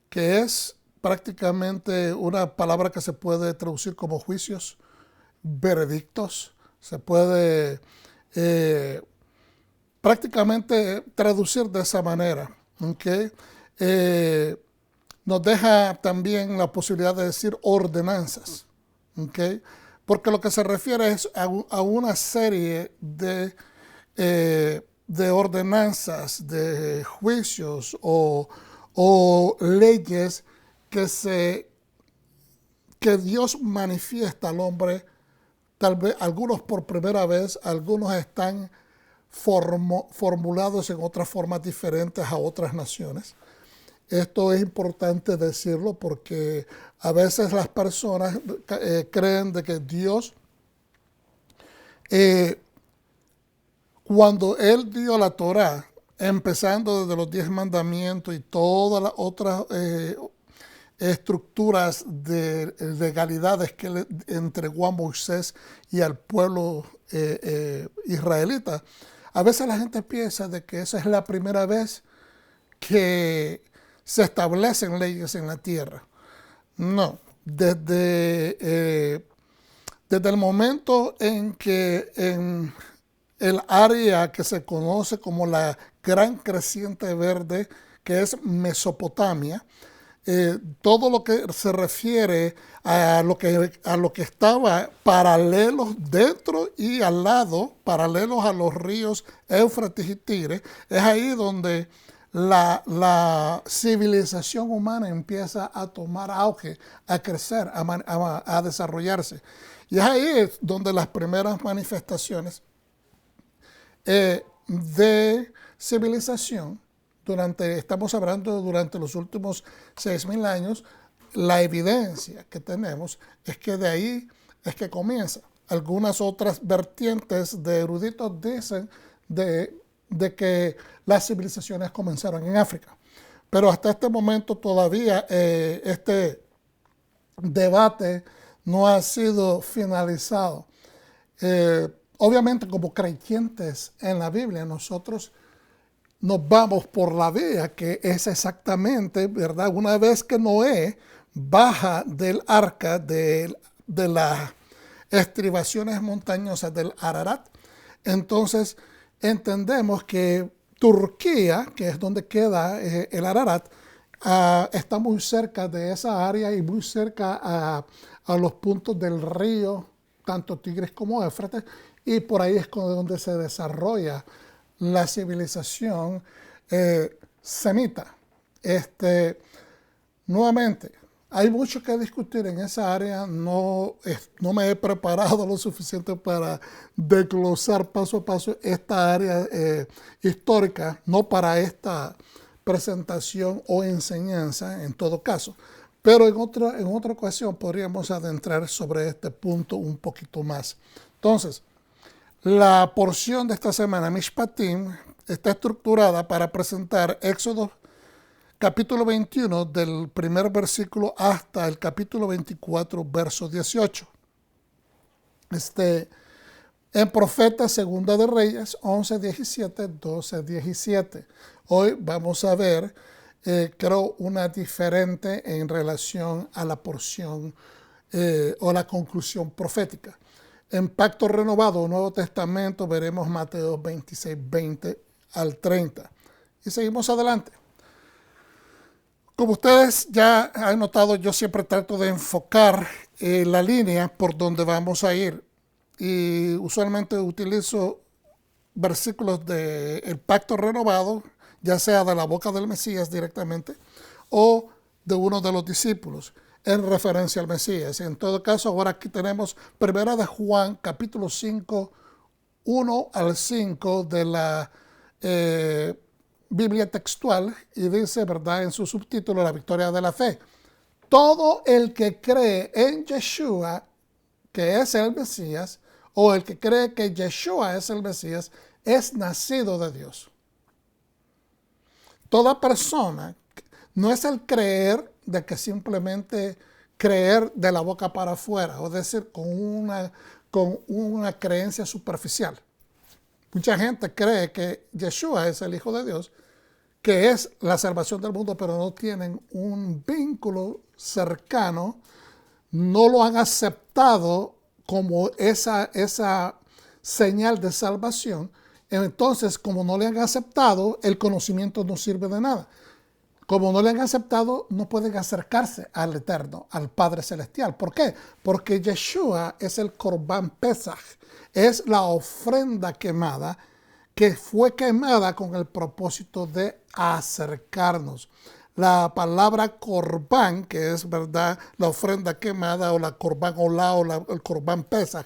que es prácticamente una palabra que se puede traducir como juicios, veredictos, se puede eh, prácticamente traducir de esa manera. ¿Okay? Eh, Nos deja también la posibilidad de decir ordenanzas. ¿Okay? Porque lo que se refiere es a una serie de ordenanzas, de juicios o leyes que, que Dios manifiesta al hombre, tal vez algunos por primera vez, algunos están formulados en otras formas diferentes a otras naciones. Esto es importante decirlo porque a veces las personas creen de que Dios, eh, cuando Él dio la Torá, empezando desde los 10 mandamientos y todas las otras estructuras de legalidades que le entregó a Moisés y al pueblo israelita, a veces la gente piensa de que esa es la primera vez que se establecen leyes en la tierra. No, desde el momento en que en el área que se conoce como la Gran Creciente Verde, que es Mesopotamia, todo lo que se refiere a lo que estaba paralelos dentro y al lado, paralelos a los ríos Éufrates y Tigre, es ahí donde la civilización humana empieza a tomar auge, a crecer, a desarrollarse. Y es ahí donde las primeras manifestaciones de civilización, estamos hablando durante los últimos 6.000 años, la evidencia que tenemos es que de ahí es que comienza. Algunas otras vertientes de eruditos dicen de que las civilizaciones comenzaron en África. Pero hasta este momento todavía este debate no ha sido finalizado. Obviamente, como creyentes en la Biblia, nosotros nos vamos por la vía que es exactamente, ¿verdad? Una vez que Noé baja del arca de las estribaciones montañosas del Ararat, entonces entendemos que Turquía, que es donde queda el Ararat, está muy cerca de esa área y muy cerca a los puntos del río, tanto Tigris como Éufrates, y por ahí es donde se desarrolla la civilización semita. Nuevamente, hay mucho que discutir en esa área. No me he preparado lo suficiente para desglosar paso a paso esta área histórica, no para esta presentación o enseñanza en todo caso. Pero en otra ocasión podríamos adentrar sobre este punto un poquito más. Entonces, la porción de esta semana, Mishpatim, está estructurada para presentar Éxodo capítulo 21 del primer versículo hasta el capítulo 24, verso 18. En Profeta Segunda de Reyes 11, 17, 12, 17. Hoy vamos a ver, creo, una diferente en relación a la porción o la conclusión profética. En Pacto Renovado, Nuevo Testamento, veremos Mateo 26, 20 al 30. Y seguimos adelante. Como ustedes ya han notado, yo siempre trato de enfocar la línea por donde vamos a ir. Y usualmente utilizo versículos del Pacto Renovado, ya sea de la boca del Mesías directamente o de uno de los discípulos en referencia al Mesías. En todo caso, ahora aquí tenemos 1 de Juan, capítulo 5, 1 al 5 de la Biblia textual, y dice, ¿verdad?, en su subtítulo, La victoria de la fe. Todo el que cree en Yeshua, que es el Mesías, o el que cree que Yeshua es el Mesías, es nacido de Dios. Toda persona, no es el creer de que simplemente creer de la boca para afuera, o decir, con una creencia superficial. Mucha gente cree que Yeshua es el Hijo de Dios, que es la salvación del mundo, pero no tienen un vínculo cercano, no lo han aceptado como esa señal de salvación. Entonces, como no le han aceptado, el conocimiento no sirve de nada. Como no le han aceptado, no pueden acercarse al Eterno, al Padre Celestial. ¿Por qué? Porque Yeshua es el Corban Pesach, es la ofrenda quemada que fue quemada con el propósito de acercarnos. La palabra Corban, que es verdad la ofrenda quemada o la Corban Olá o el Corban Pesach,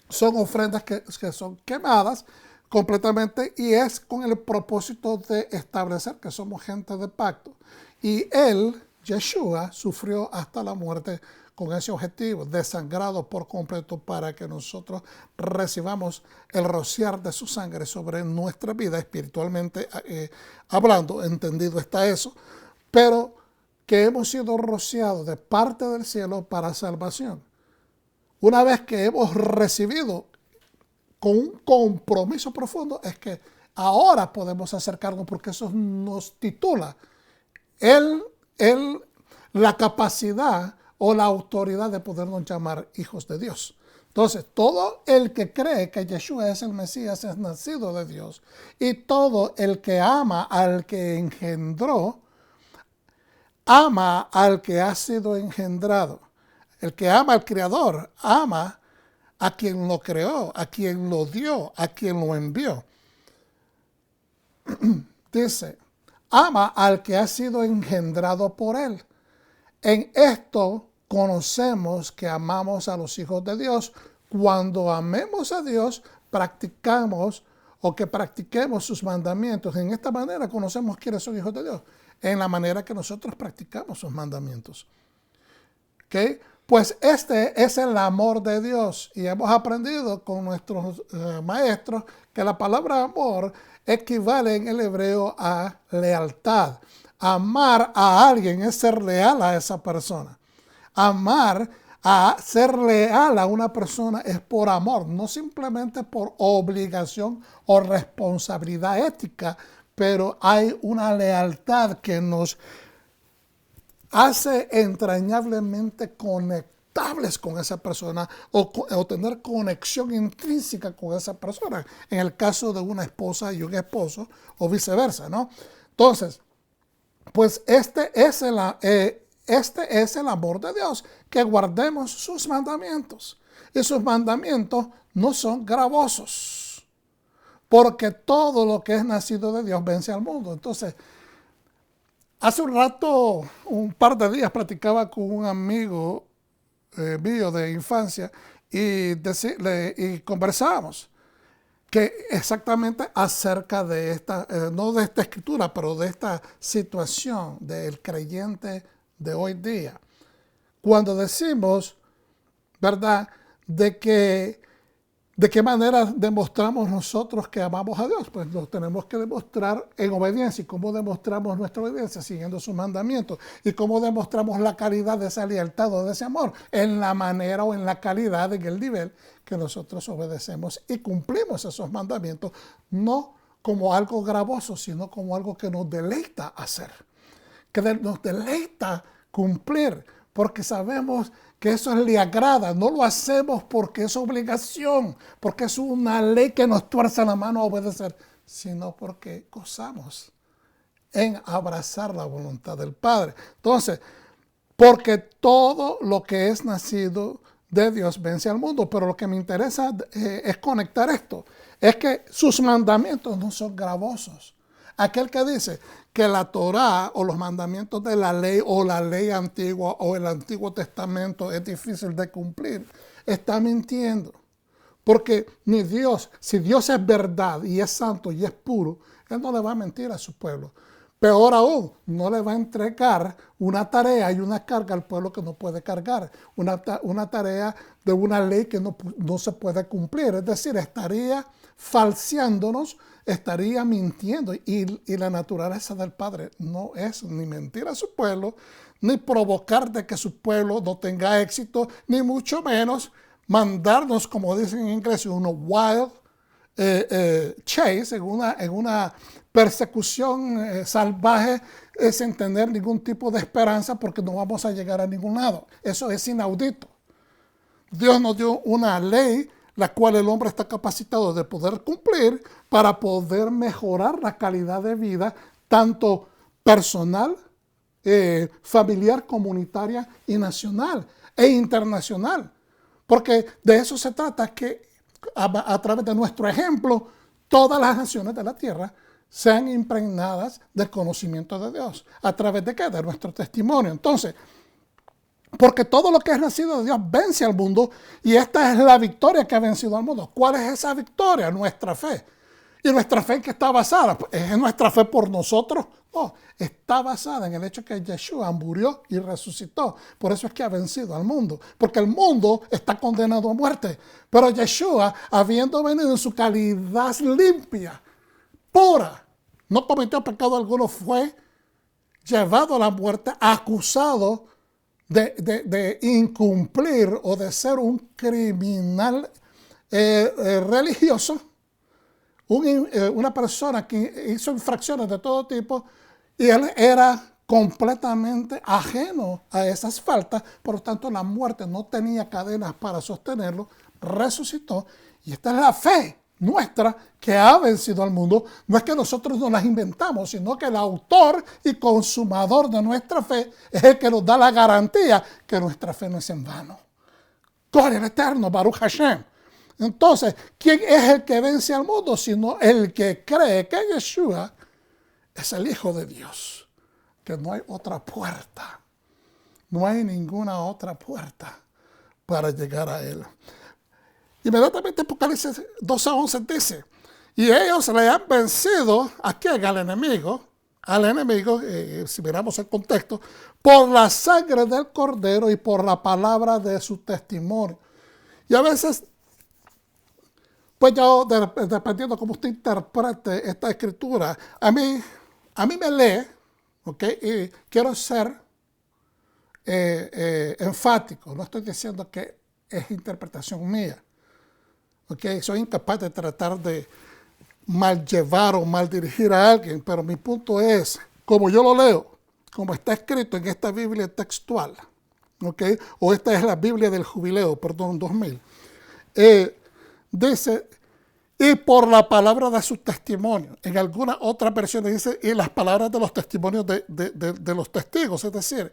son ofrendas que son quemadas completamente y es con el propósito de establecer que somos gente de pacto. Y él, Yeshua, sufrió hasta la muerte con ese objetivo, desangrado por completo para que nosotros recibamos el rociar de su sangre sobre nuestra vida espiritualmente hablando, entendido está eso, pero que hemos sido rociados de parte del cielo para salvación. Una vez que hemos recibido con un compromiso profundo, es que ahora podemos acercarnos porque eso nos titula la capacidad o la autoridad de podernos llamar hijos de Dios. Entonces, todo el que cree que Yeshua es el Mesías es nacido de Dios. Y todo el que ama al que engendró, ama al que ha sido engendrado. El que ama al Creador, ama a quien lo creó, a quien lo dio, a quien lo envió. Dice, ama al que ha sido engendrado por él. En esto conocemos que amamos a los hijos de Dios. Cuando amemos a Dios, practicamos o que practiquemos sus mandamientos. En esta manera conocemos quiénes son hijos de Dios. En la manera que nosotros practicamos sus mandamientos. ¿Okay? Pues este es el amor de Dios. Y hemos aprendido con nuestros maestros que la palabra amor equivale en el hebreo a lealtad. Amar a alguien es ser leal a esa persona. Amar a ser leal a una persona es por amor, no simplemente por obligación o responsabilidad ética, pero hay una lealtad que nos hace entrañablemente conectables con esa persona o tener conexión intrínseca con esa persona, en el caso de una esposa y un esposo o viceversa, ¿no? Entonces, pues este es el amor de Dios, que guardemos sus mandamientos. Y sus mandamientos no son gravosos, porque todo lo que es nacido de Dios vence al mundo. Entonces, hace un rato, un par de días, platicaba con un amigo mío de infancia y conversábamos que exactamente acerca de esta, no de esta escritura, pero de esta situación del creyente de hoy día. Cuando decimos, ¿verdad?, de qué manera demostramos nosotros que amamos a Dios. Pues lo tenemos que demostrar en obediencia. ¿Y cómo demostramos nuestra obediencia? Siguiendo sus mandamientos. ¿Y cómo demostramos la calidad de esa lealtad o de ese amor? En la manera o en la calidad, en el nivel que nosotros obedecemos y cumplimos esos mandamientos, no como algo gravoso, sino como algo que nos deleita hacer, que nos deleita cumplir, porque sabemos que eso le agrada. No lo hacemos porque es obligación, porque es una ley que nos tuerce la mano a obedecer, sino porque gozamos en abrazar la voluntad del Padre. Entonces, porque todo lo que es nacido de Dios vence al mundo, pero lo que me interesa es conectar esto, es que sus mandamientos no son gravosos. Aquel que dice que la Torá o los mandamientos de la ley o la ley antigua o el Antiguo Testamento es difícil de cumplir, está mintiendo. Porque ni Dios, si Dios es verdad y es santo y es puro, Él no le va a mentir a su pueblo. Peor aún, no le va a entregar una tarea y una carga al pueblo que no puede cargar. Una tarea de una ley que no se puede cumplir. Es decir, estaría falseándonos, estaría mintiendo. Y la naturaleza del Padre no es ni mentir a su pueblo, ni provocar de que su pueblo no tenga éxito, ni mucho menos mandarnos, como dicen en inglés, unos wild chase, en una persecución salvaje, sin tener ningún tipo de esperanza porque no vamos a llegar a ningún lado. Eso es inaudito. Dios nos dio una ley la cual el hombre está capacitado de poder cumplir para poder mejorar la calidad de vida, tanto personal, familiar, comunitaria y nacional e internacional. Porque de eso se trata, que a través de nuestro ejemplo, todas las naciones de la tierra sean impregnadas del conocimiento de Dios. ¿A través de qué? De nuestro testimonio. Entonces, porque todo lo que es nacido de Dios vence al mundo, y esta es la victoria que ha vencido al mundo. ¿Cuál es esa victoria? Nuestra fe. ¿Y nuestra fe en qué está basada? ¿Es nuestra fe por nosotros? No, está basada en el hecho que Yeshua murió y resucitó. Por eso es que ha vencido al mundo, porque el mundo está condenado a muerte. Pero Yeshua, habiendo venido en su calidad limpia, pura, no cometió pecado alguno, fue llevado a la muerte, acusado de incumplir o de ser un criminal religioso, una persona que hizo infracciones de todo tipo, y él era completamente ajeno a esas faltas. Por lo tanto, la muerte no tenía cadenas para sostenerlo, resucitó, y esta es la fe nuestra que ha vencido al mundo. No es que nosotros nos las inventamos, sino que el autor y consumador de nuestra fe es el que nos da la garantía que nuestra fe no es en vano. Gloria al Eterno, Baruch Hashem. Entonces, ¿quién es el que vence al mundo? Sino el que cree que Yeshua es el Hijo de Dios, que no hay otra puerta, no hay ninguna otra puerta para llegar a Él. Inmediatamente Apocalipsis 12:11 dice, y ellos le han vencido ¿a quién? Al enemigo, si miramos el contexto, por la sangre del Cordero y por la palabra de su testimonio. Y a veces, pues yo, dependiendo cómo usted interprete esta escritura, a mí me lee, ¿ok? Y quiero ser enfático, no estoy diciendo que es interpretación mía. Okay, soy incapaz de tratar de mal llevar o mal dirigir a alguien, pero mi punto es, como yo lo leo, como está escrito en esta Biblia textual, okay, o esta es la Biblia del Jubileo, 2000, dice, y por la palabra de su testimonio. En alguna otra versión dice, y las palabras de los testimonios de los testigos, es decir,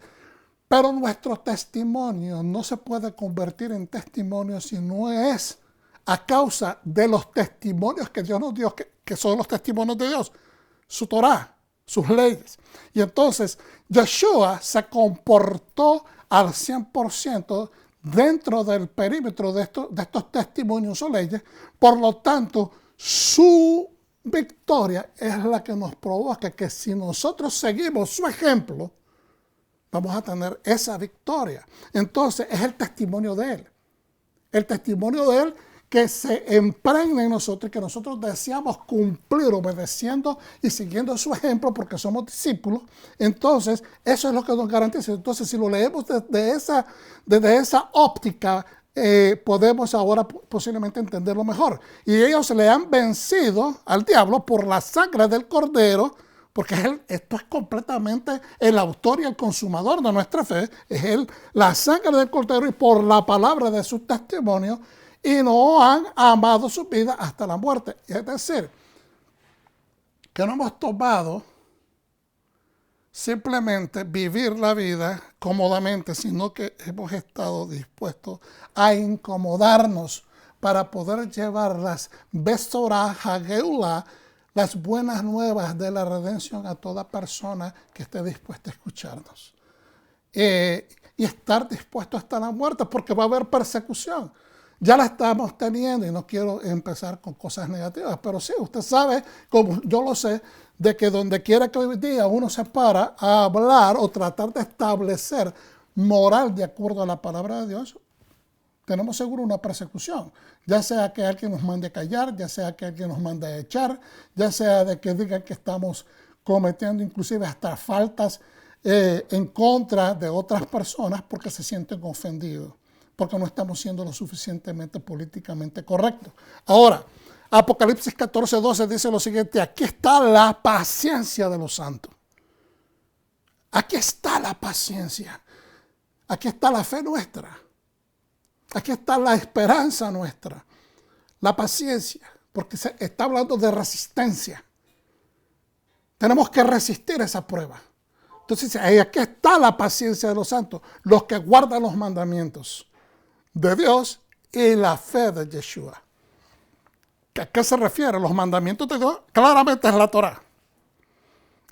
pero nuestro testimonio no se puede convertir en testimonio si no es a causa de los testimonios que Dios nos dio, que son los testimonios de Dios, su Torah, sus leyes. Y entonces, Yeshua se comportó al 100% dentro del perímetro de estos testimonios o leyes. Por lo tanto, su victoria es la que nos provoca que si nosotros seguimos su ejemplo, vamos a tener esa victoria. Entonces, es el testimonio de Él. El testimonio de Él que se impregna en nosotros y que nosotros deseamos cumplir obedeciendo y siguiendo su ejemplo porque somos discípulos. Entonces, eso es lo que nos garantiza. Entonces, si lo leemos desde esa óptica, podemos ahora posiblemente entenderlo mejor. Y ellos le han vencido al diablo por la sangre del Cordero, porque esto es completamente el autor y el consumador de nuestra fe. Es Él, la sangre del Cordero, y por la palabra de su testimonio, y no han amado su vida hasta la muerte. Es decir, que no hemos tomado simplemente vivir la vida cómodamente, sino que hemos estado dispuestos a incomodarnos para poder llevar las Besorah Hageulah, las buenas nuevas de la redención, a toda persona que esté dispuesta a escucharnos. Y estar dispuesto hasta la muerte, porque va a haber persecución. Ya la estamos teniendo, y no quiero empezar con cosas negativas, pero sí, usted sabe, como yo lo sé, de que donde quiera que hoy día uno se para a hablar o tratar de establecer moral de acuerdo a la palabra de Dios, tenemos seguro una persecución. Ya sea que alguien nos mande a callar, ya sea que alguien nos mande a echar, ya sea de que digan que estamos cometiendo inclusive hasta faltas en contra de otras personas porque se sienten ofendidos, porque no estamos siendo lo suficientemente políticamente correctos. Ahora, Apocalipsis 14:12 dice lo siguiente: aquí está la paciencia de los santos. Aquí está la paciencia. Aquí está la fe nuestra. Aquí está la esperanza nuestra. La paciencia, porque se está hablando de resistencia. Tenemos que resistir esa prueba. Entonces, aquí está la paciencia de los santos, los que guardan los mandamientos de Dios y la fe de Yeshua. ¿A qué se refiere? Los mandamientos de Dios claramente es la Torá.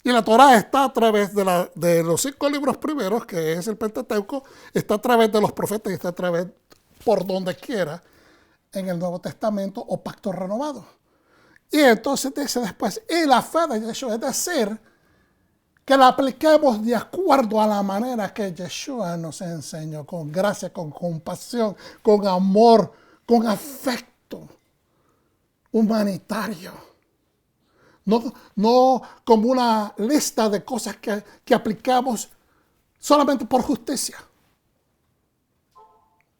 Y la Torá está a través de los 5 libros primeros, que es el Pentateuco, está a través de los profetas y está a través por donde quiera en el Nuevo Testamento o Pacto Renovado. Y entonces dice después, y la fe de Yeshua, es decir, que la apliquemos de acuerdo a la manera que Yeshua nos enseñó, con gracia, con compasión, con amor, con afecto humanitario. No como una lista de cosas que aplicamos solamente por justicia.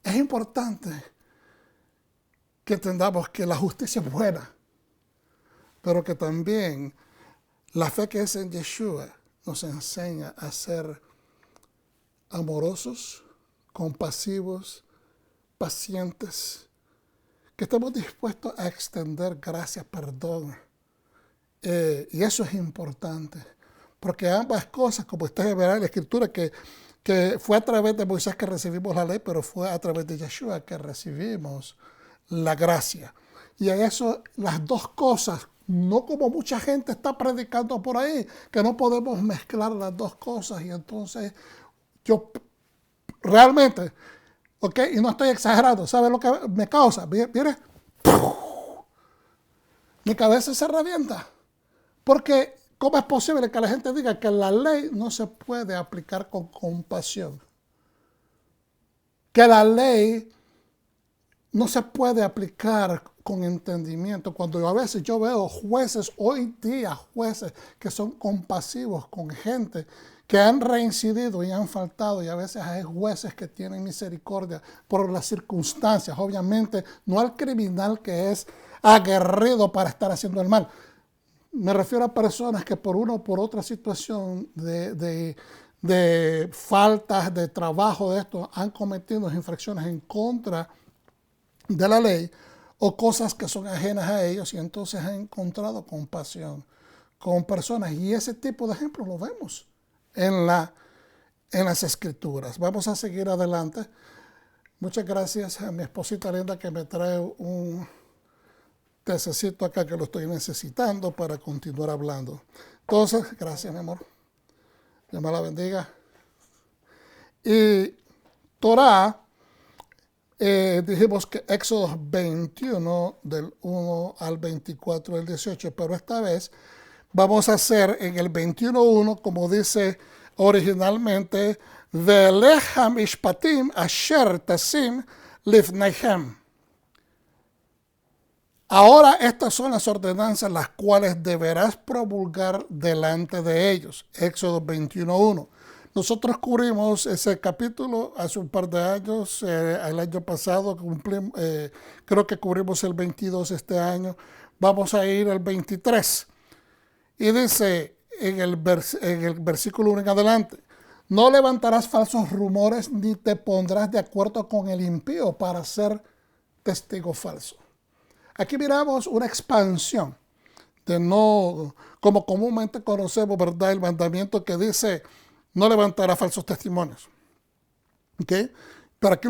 Es importante que entendamos que la justicia es buena, pero que también la fe que es en Yeshua nos enseña a ser amorosos, compasivos, pacientes, que estamos dispuestos a extender gracia, perdón. Y eso es importante, porque ambas cosas, como ustedes verán en la Escritura, que fue a través de Moisés que recibimos la ley, pero fue a través de Yeshua que recibimos la gracia. Y a eso, las dos cosas, no como mucha gente está predicando por ahí, que no podemos mezclar las dos cosas. Y entonces yo realmente, ¿ok? Y no estoy exagerando, ¿sabe lo que me causa? Mire, mi cabeza se revienta. Porque, ¿cómo es posible que la gente diga que la ley no se puede aplicar con compasión? Que la ley no se puede aplicar con entendimiento. Cuando a veces yo veo jueces, hoy día jueces que son compasivos con gente que han reincidido y han faltado, y a veces hay jueces que tienen misericordia por las circunstancias, obviamente no al criminal que es aguerrido para estar haciendo el mal. Me refiero a personas que por una o por otra situación de faltas de trabajo de esto han cometido infracciones en contra de la ley o cosas que son ajenas a ellos, y entonces han encontrado compasión con personas. Y ese tipo de ejemplos lo vemos en las Escrituras. Vamos a seguir adelante. Muchas gracias a mi esposita linda que me trae un tececito acá que lo estoy necesitando para continuar hablando. Entonces, gracias, mi amor. Dios me la bendiga. Y Torah, dijimos que Éxodo 21, del 1 al 24, del 18, pero esta vez vamos a hacer en el 21:1, como dice originalmente, Ve'elecha mishpatim asher tasim lifneihem. Ahora estas son las ordenanzas las cuales deberás promulgar delante de ellos. Éxodo 21:1. Nosotros cubrimos ese capítulo hace un par de años. El año pasado creo que cubrimos el 22 este año. Vamos a ir al 23. Y dice en el versículo 1 en adelante: no levantarás falsos rumores ni te pondrás de acuerdo con el impío para ser testigo falso. Aquí miramos una expansión de no, como comúnmente conocemos, ¿verdad? El mandamiento que dice no levantará falsos testimonios. ¿Okay? Pero aquí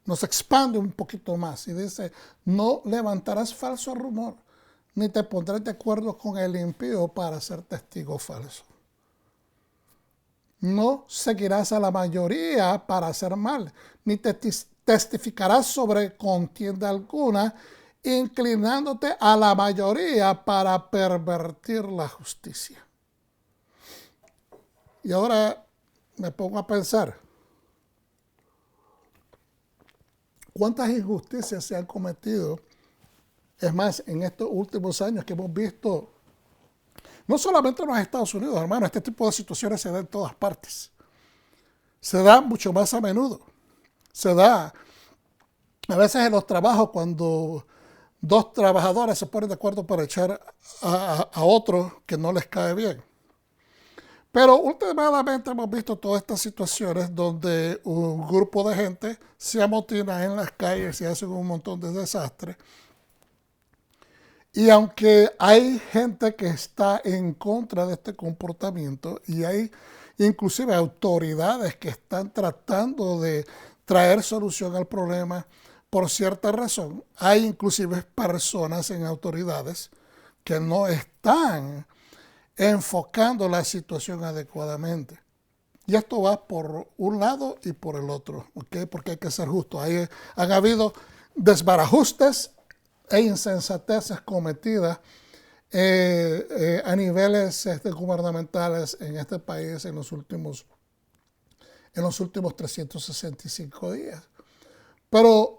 nos expande un poquito más y dice no levantarás falso rumor ni te pondrás de acuerdo con el impío para ser testigo falso. No seguirás a la mayoría para hacer mal, ni te testificarás sobre contienda alguna, inclinándote a la mayoría para pervertir la justicia. Y ahora me pongo a pensar, ¿cuántas injusticias se han cometido? Es más, en estos últimos años que hemos visto, no solamente en los Estados Unidos, hermano, este tipo de situaciones se da en todas partes. Se da mucho más a menudo. Se da A veces en los trabajos, cuando dos trabajadores se ponen de acuerdo para echar a otro que no les cae bien. Pero últimamente hemos visto todas estas situaciones donde un grupo de gente se amotina en las calles y hacen un montón de desastres. Y aunque hay gente que está en contra de este comportamiento y hay inclusive autoridades que están tratando de traer solución al problema por cierta razón, hay inclusive personas en autoridades que no están enfocando la situación adecuadamente. Y esto va por un lado y por el otro, ¿okay? Porque hay que ser justo. Han habido desbarajustes e insensateces cometidas a niveles gubernamentales en este país en los últimos 365 días. Pero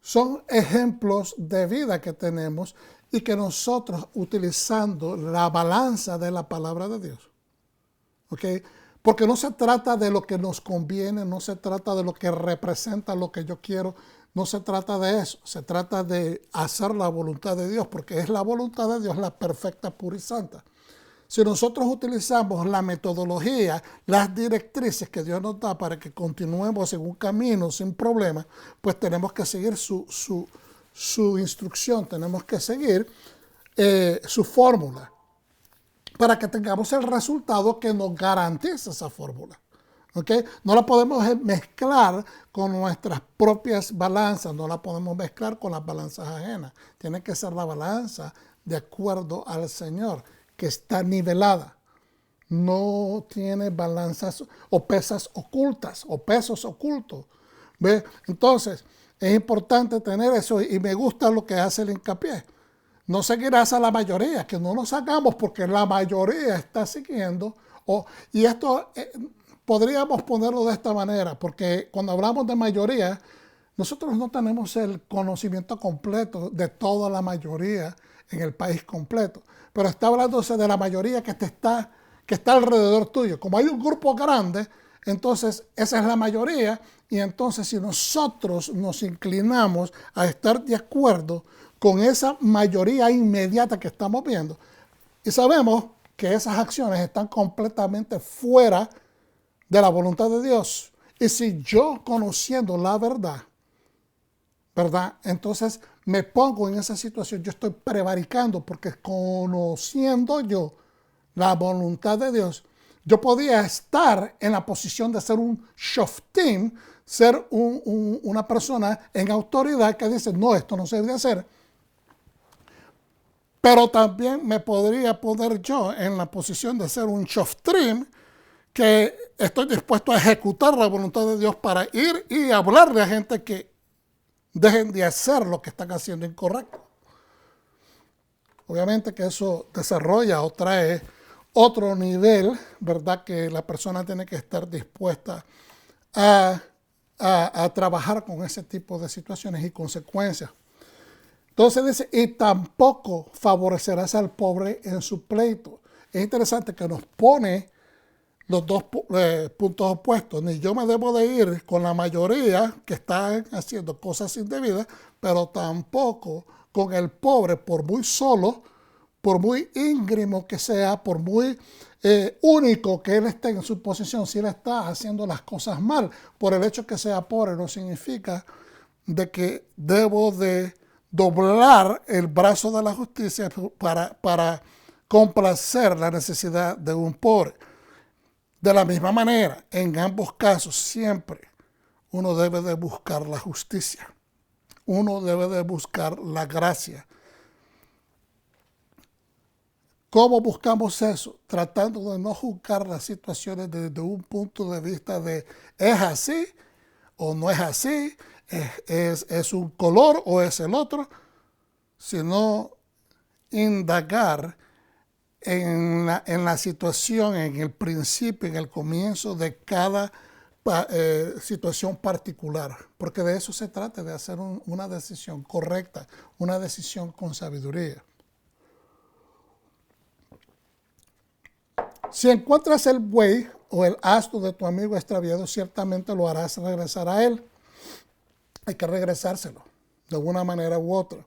son ejemplos de vida que tenemos y que nosotros, utilizando la balanza de la palabra de Dios, ¿okay? Porque no se trata de lo que nos conviene, no se trata de lo que representa lo que yo quiero, no se trata de eso, se trata de hacer la voluntad de Dios, porque es la voluntad de Dios la perfecta, pura y santa. Si nosotros utilizamos la metodología, las directrices que Dios nos da para que continuemos en un camino sin problemas, pues tenemos que seguir su instrucción, tenemos que seguir su fórmula para que tengamos el resultado que nos garantice esa fórmula. ¿Okay? No la podemos mezclar con nuestras propias balanzas, no la podemos mezclar con las balanzas ajenas. Tiene que ser la balanza de acuerdo al Señor, que está nivelada. No tiene balanzas o pesas ocultas o pesos ocultos. ¿Ve? Entonces, es importante tener eso y me gusta lo que hace el hincapié. No seguirás a la mayoría, que no nos hagamos porque la mayoría está siguiendo. Y esto podríamos ponerlo de esta manera, porque cuando hablamos de mayoría, nosotros no tenemos el conocimiento completo de toda la mayoría en el país completo, pero está hablándose de la mayoría que está alrededor tuyo. Como hay un grupo grande, entonces esa es la mayoría, y entonces si nosotros nos inclinamos a estar de acuerdo con esa mayoría inmediata que estamos viendo, y sabemos que esas acciones están completamente fuera de la voluntad de Dios, y si yo, conociendo la verdad, entonces me pongo en esa situación, yo estoy prevaricando, porque conociendo yo la voluntad de Dios, yo podía estar en la posición de ser un shoftim, ser una persona en autoridad que dice, no, esto no se debe hacer. Pero también me podría poner yo en la posición de ser un shoftrim, que estoy dispuesto a ejecutar la voluntad de Dios para ir y hablarle a gente que dejen de hacer lo que están haciendo incorrecto. Obviamente que eso desarrolla o trae otro nivel, ¿verdad? Que la persona tiene que estar dispuesta a trabajar con ese tipo de situaciones y consecuencias. Entonces dice, y tampoco favorecerás al pobre en su pleito. Es interesante que nos pone los dos puntos opuestos. Ni yo me debo de ir con la mayoría que están haciendo cosas indebidas, pero tampoco con el pobre, por muy solo, por muy íngrimo que sea, por muy único que él esté en su posición, si él está haciendo las cosas mal, por el hecho que sea pobre, no significa de que debo de doblar el brazo de la justicia para complacer la necesidad de un pobre. De la misma manera, en ambos casos, siempre uno debe de buscar la justicia. Uno debe de buscar la gracia. ¿Cómo buscamos eso? Tratando de no juzgar las situaciones desde un punto de vista de ¿es así o no es así? ¿Es un color o es el otro? Sino indagar en la situación, en el principio, en el comienzo de cada situación particular, porque de eso se trata, de hacer una decisión correcta, una decisión con sabiduría. Si encuentras el buey o el asno de tu amigo extraviado, ciertamente lo harás regresar a él. hay que regresárselo de una manera u otra.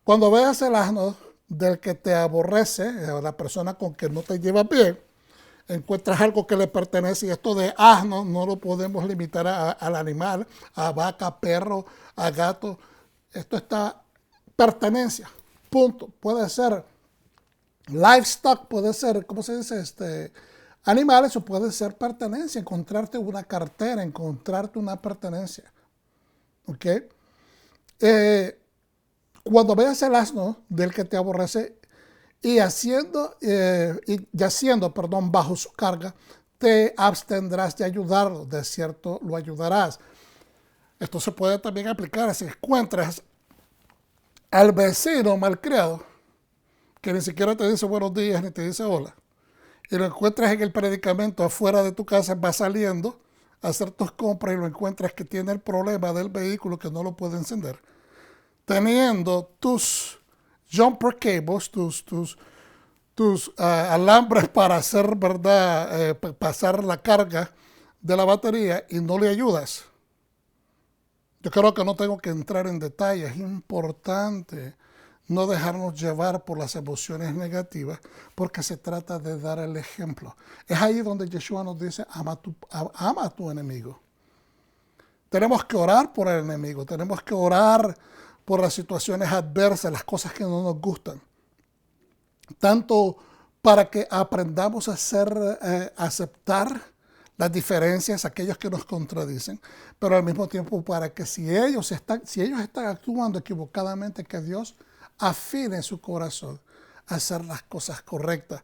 Cuando veas el asno del que te aborrece, la persona con que no te lleva bien, encuentras algo que le pertenece, y esto de asno no lo podemos limitar al animal, a vaca, perro, a gato. Esto está pertenencia, punto. Puede ser livestock, puede ser, ¿cómo se dice? Animales, o puede ser pertenencia, encontrarte una cartera, encontrarte una pertenencia. ¿Ok? Cuando veas el asno del que te aborrece y yaciendo, bajo su carga, te abstendrás de ayudarlo, de cierto lo ayudarás. Esto se puede también aplicar si encuentras al vecino malcriado, que ni siquiera te dice buenos días ni te dice hola, y lo encuentras en el predicamento afuera de tu casa, va saliendo a hacer tus compras y lo encuentras que tiene el problema del vehículo que no lo puede encender, teniendo tus jumper cables, tus alambres para hacer, ¿verdad? Pasar la carga de la batería, y no le ayudas. Yo creo que no tengo que entrar en detalle. Es importante no dejarnos llevar por las emociones negativas, porque se trata de dar el ejemplo. Es ahí donde Yeshua nos dice, ama a tu enemigo. Tenemos que orar por el enemigo, tenemos que orar por las situaciones adversas, las cosas que no nos gustan. Tanto para que aprendamos a aceptar las diferencias, aquellos que nos contradicen, pero al mismo tiempo para que si ellos están actuando equivocadamente, que Dios afine su corazón a hacer las cosas correctas.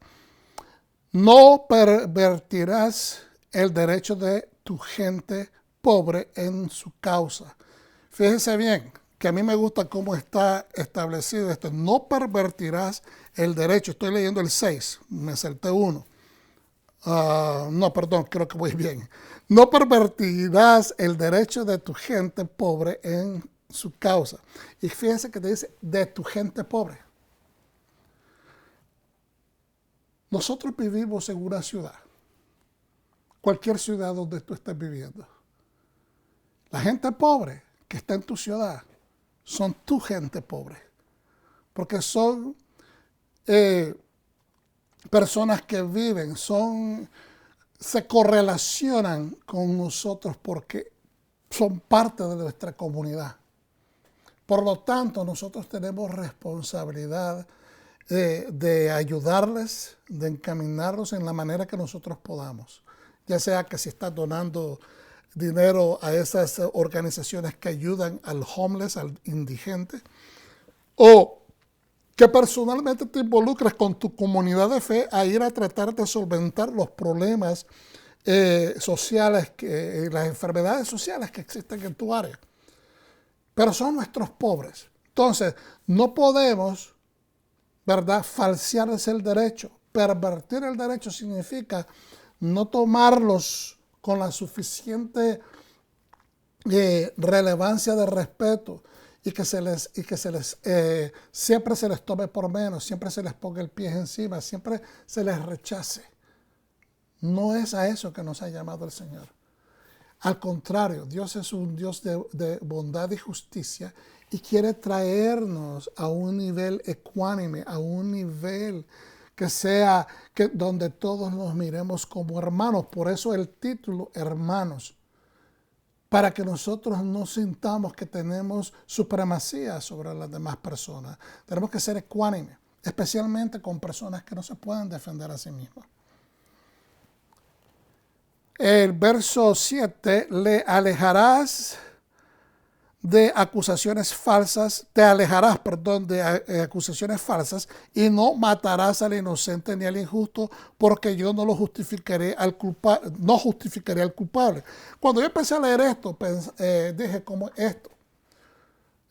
No pervertirás el derecho de tu gente pobre en su causa. Fíjense bien, que a mí me gusta cómo está establecido esto. No pervertirás el derecho. Estoy leyendo el 6, me salté uno. Creo que voy bien. No pervertirás el derecho de tu gente pobre en su causa. Y fíjense que te dice, de tu gente pobre. Nosotros vivimos en una ciudad, cualquier ciudad donde tú estés viviendo. La gente pobre que está en tu ciudad son tu gente pobre, porque son personas que viven, se correlacionan con nosotros porque son parte de nuestra comunidad. Por lo tanto, nosotros tenemos responsabilidad de ayudarles, de encaminarlos en la manera que nosotros podamos. Ya sea que si estás donando dinero a esas organizaciones que ayudan al homeless, al indigente, o que personalmente te involucres con tu comunidad de fe a ir a tratar de solventar los problemas sociales, las enfermedades sociales que existen en tu área. Pero son nuestros pobres. Entonces, no podemos, ¿verdad?, falsearles el derecho. Pervertir el derecho significa no tomarlos con la suficiente relevancia de respeto, y que siempre se les tome por menos, siempre se les ponga el pie encima, siempre se les rechace. No es a eso que nos ha llamado el Señor. Al contrario, Dios es un Dios de bondad y justicia, y quiere traernos a un nivel ecuánime, a un nivel que sea donde todos nos miremos como hermanos. Por eso el título, hermanos, para que nosotros no sintamos que tenemos supremacía sobre las demás personas. Tenemos que ser ecuánimes, especialmente con personas que no se pueden defender a sí mismas. El verso 7, te alejarás de acusaciones falsas, y no matarás al inocente ni al injusto, porque yo no justificaré al culpable. Cuando yo empecé a leer esto, dije como esto,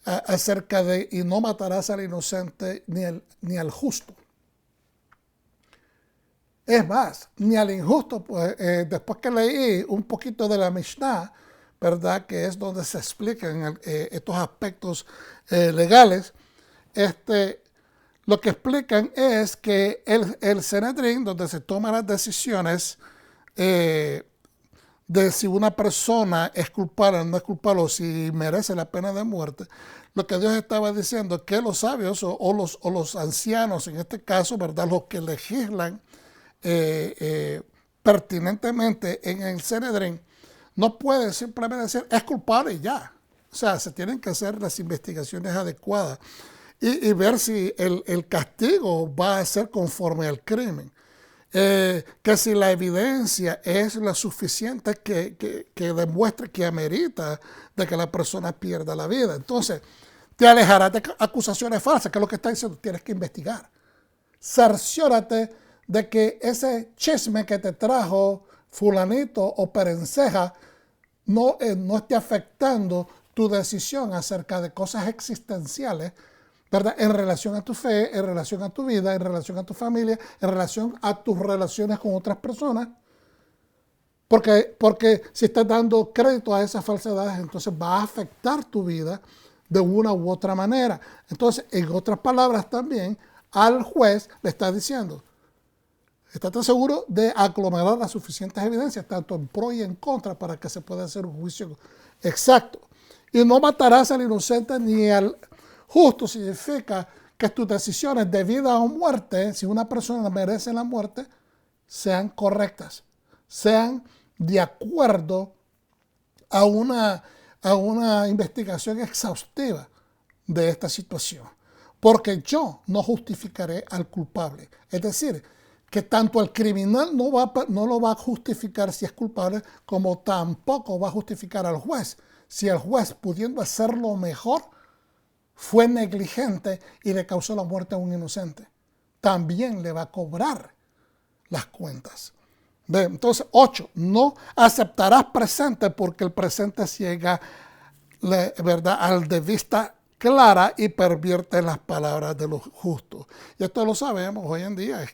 acerca de, y no matarás al inocente ni al justo. Es más, ni al injusto, pues, después que leí un poquito de la Mishnah, ¿verdad?, que es donde se explican estos aspectos legales, lo que explican es que el Sanedrín, donde se toman las decisiones de si una persona es culpable o no es culpable, o si merece la pena de muerte, lo que Dios estaba diciendo es que los sabios o los ancianos, en este caso, ¿verdad?, los que legislan pertinentemente en el Sanedrín, no pueden simplemente decir es culpable y ya. O sea, se tienen que hacer las investigaciones adecuadas y ver si el castigo va a ser conforme al crimen. Que si la evidencia es la suficiente que demuestre que amerita de que la persona pierda la vida. Entonces, te alejarás de acusaciones falsas, que es lo que está diciendo, tienes que investigar. Cerciórate de que ese chisme que te trajo fulanito o perenceja no esté afectando tu decisión acerca de cosas existenciales, ¿verdad?, en relación a tu fe, en relación a tu vida, en relación a tu familia, en relación a tus relaciones con otras personas. Porque si estás dando crédito a esas falsedades, entonces va a afectar tu vida de una u otra manera. Entonces, en otras palabras también, al juez le está diciendo, estate seguro de aglomerar las suficientes evidencias, tanto en pro y en contra, para que se pueda hacer un juicio exacto. Y no matarás al inocente ni al justo. Significa que tus decisiones de vida o muerte, si una persona merece la muerte, sean correctas, sean de acuerdo a una investigación exhaustiva de esta situación. Porque yo no justificaré al culpable. Es decir, que tanto el criminal no lo va a justificar si es culpable, como tampoco va a justificar al juez. Si el juez, pudiendo hacerlo mejor, fue negligente y le causó la muerte a un inocente, también le va a cobrar las cuentas. Entonces, 8, no aceptarás presente porque el presente ciega, ¿verdad?, al de vista clara y pervierte las palabras de los justos. Y esto lo sabemos, hoy en día